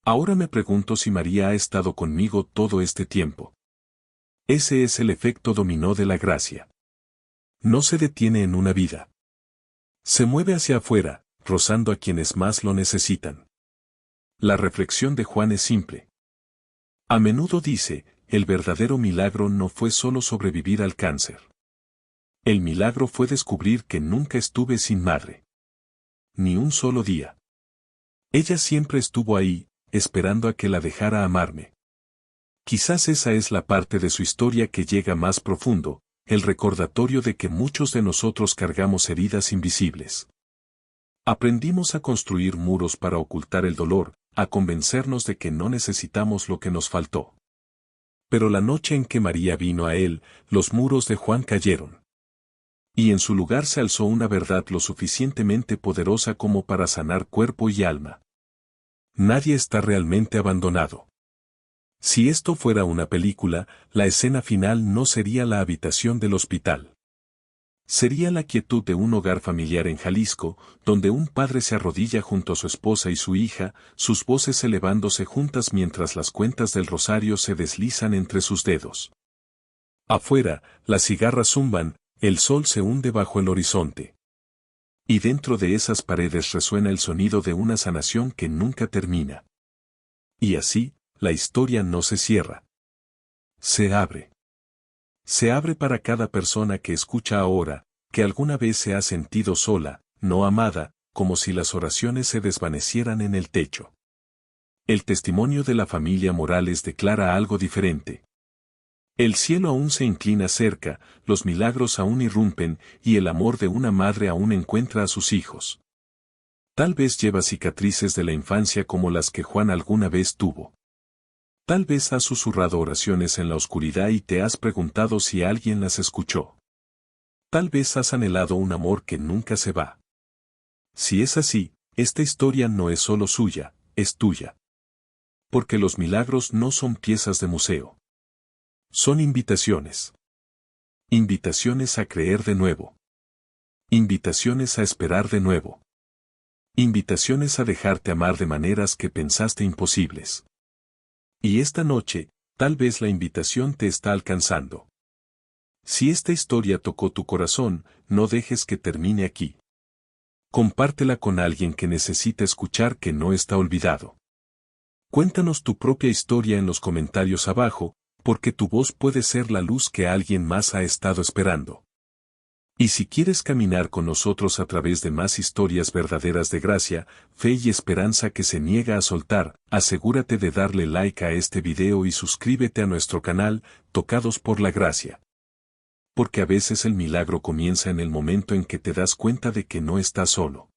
Ahora me pregunto si María ha estado conmigo todo este tiempo". Ese es el efecto dominó de la gracia. No se detiene en una vida. Se mueve hacia afuera, rozando a quienes más lo necesitan. La reflexión de Juan es simple. A menudo dice, el verdadero milagro no fue solo sobrevivir al cáncer. El milagro fue descubrir que nunca estuve sin madre. Ni un solo día. Ella siempre estuvo ahí, esperando a que la dejara amarme. Quizás esa es la parte de su historia que llega más profundo, el recordatorio de que muchos de nosotros cargamos heridas invisibles. Aprendimos a construir muros para ocultar el dolor, a convencernos de que no necesitamos lo que nos faltó. Pero la noche en que María vino a él, los muros de Juan cayeron. Y en su lugar se alzó una verdad lo suficientemente poderosa como para sanar cuerpo y alma. Nadie está realmente abandonado. Si esto fuera una película, la escena final no sería la habitación del hospital. Sería la quietud de un hogar familiar en Jalisco, donde un padre se arrodilla junto a su esposa y su hija, sus voces elevándose juntas mientras las cuentas del rosario se deslizan entre sus dedos. Afuera, las cigarras zumban, el sol se hunde bajo el horizonte. Y dentro de esas paredes resuena el sonido de una sanación que nunca termina. Y así, la historia no se cierra. Se abre. Se abre para cada persona que escucha ahora, que alguna vez se ha sentido sola, no amada, como si las oraciones se desvanecieran en el techo. El testimonio de la familia Morales declara algo diferente. El cielo aún se inclina cerca, los milagros aún irrumpen, y el amor de una madre aún encuentra a sus hijos. Tal vez lleva cicatrices de la infancia como las que Juan alguna vez tuvo. Tal vez has susurrado oraciones en la oscuridad y te has preguntado si alguien las escuchó. Tal vez has anhelado un amor que nunca se va. Si es así, esta historia no es solo suya, es tuya. Porque los milagros no son piezas de museo. Son invitaciones. Invitaciones a creer de nuevo. Invitaciones a esperar de nuevo. Invitaciones a dejarte amar de maneras que pensaste imposibles. Y esta noche, tal vez la invitación te está alcanzando. Si esta historia tocó tu corazón, no dejes que termine aquí. Compártela con alguien que necesita escuchar que no está olvidado. Cuéntanos tu propia historia en los comentarios abajo, porque tu voz puede ser la luz que alguien más ha estado esperando. Y si quieres caminar con nosotros a través de más historias verdaderas de gracia, fe y esperanza que se niega a soltar, asegúrate de darle like a este video y suscríbete a nuestro canal, Tocados por la Gracia. Porque a veces el milagro comienza en el momento en que te das cuenta de que no estás solo.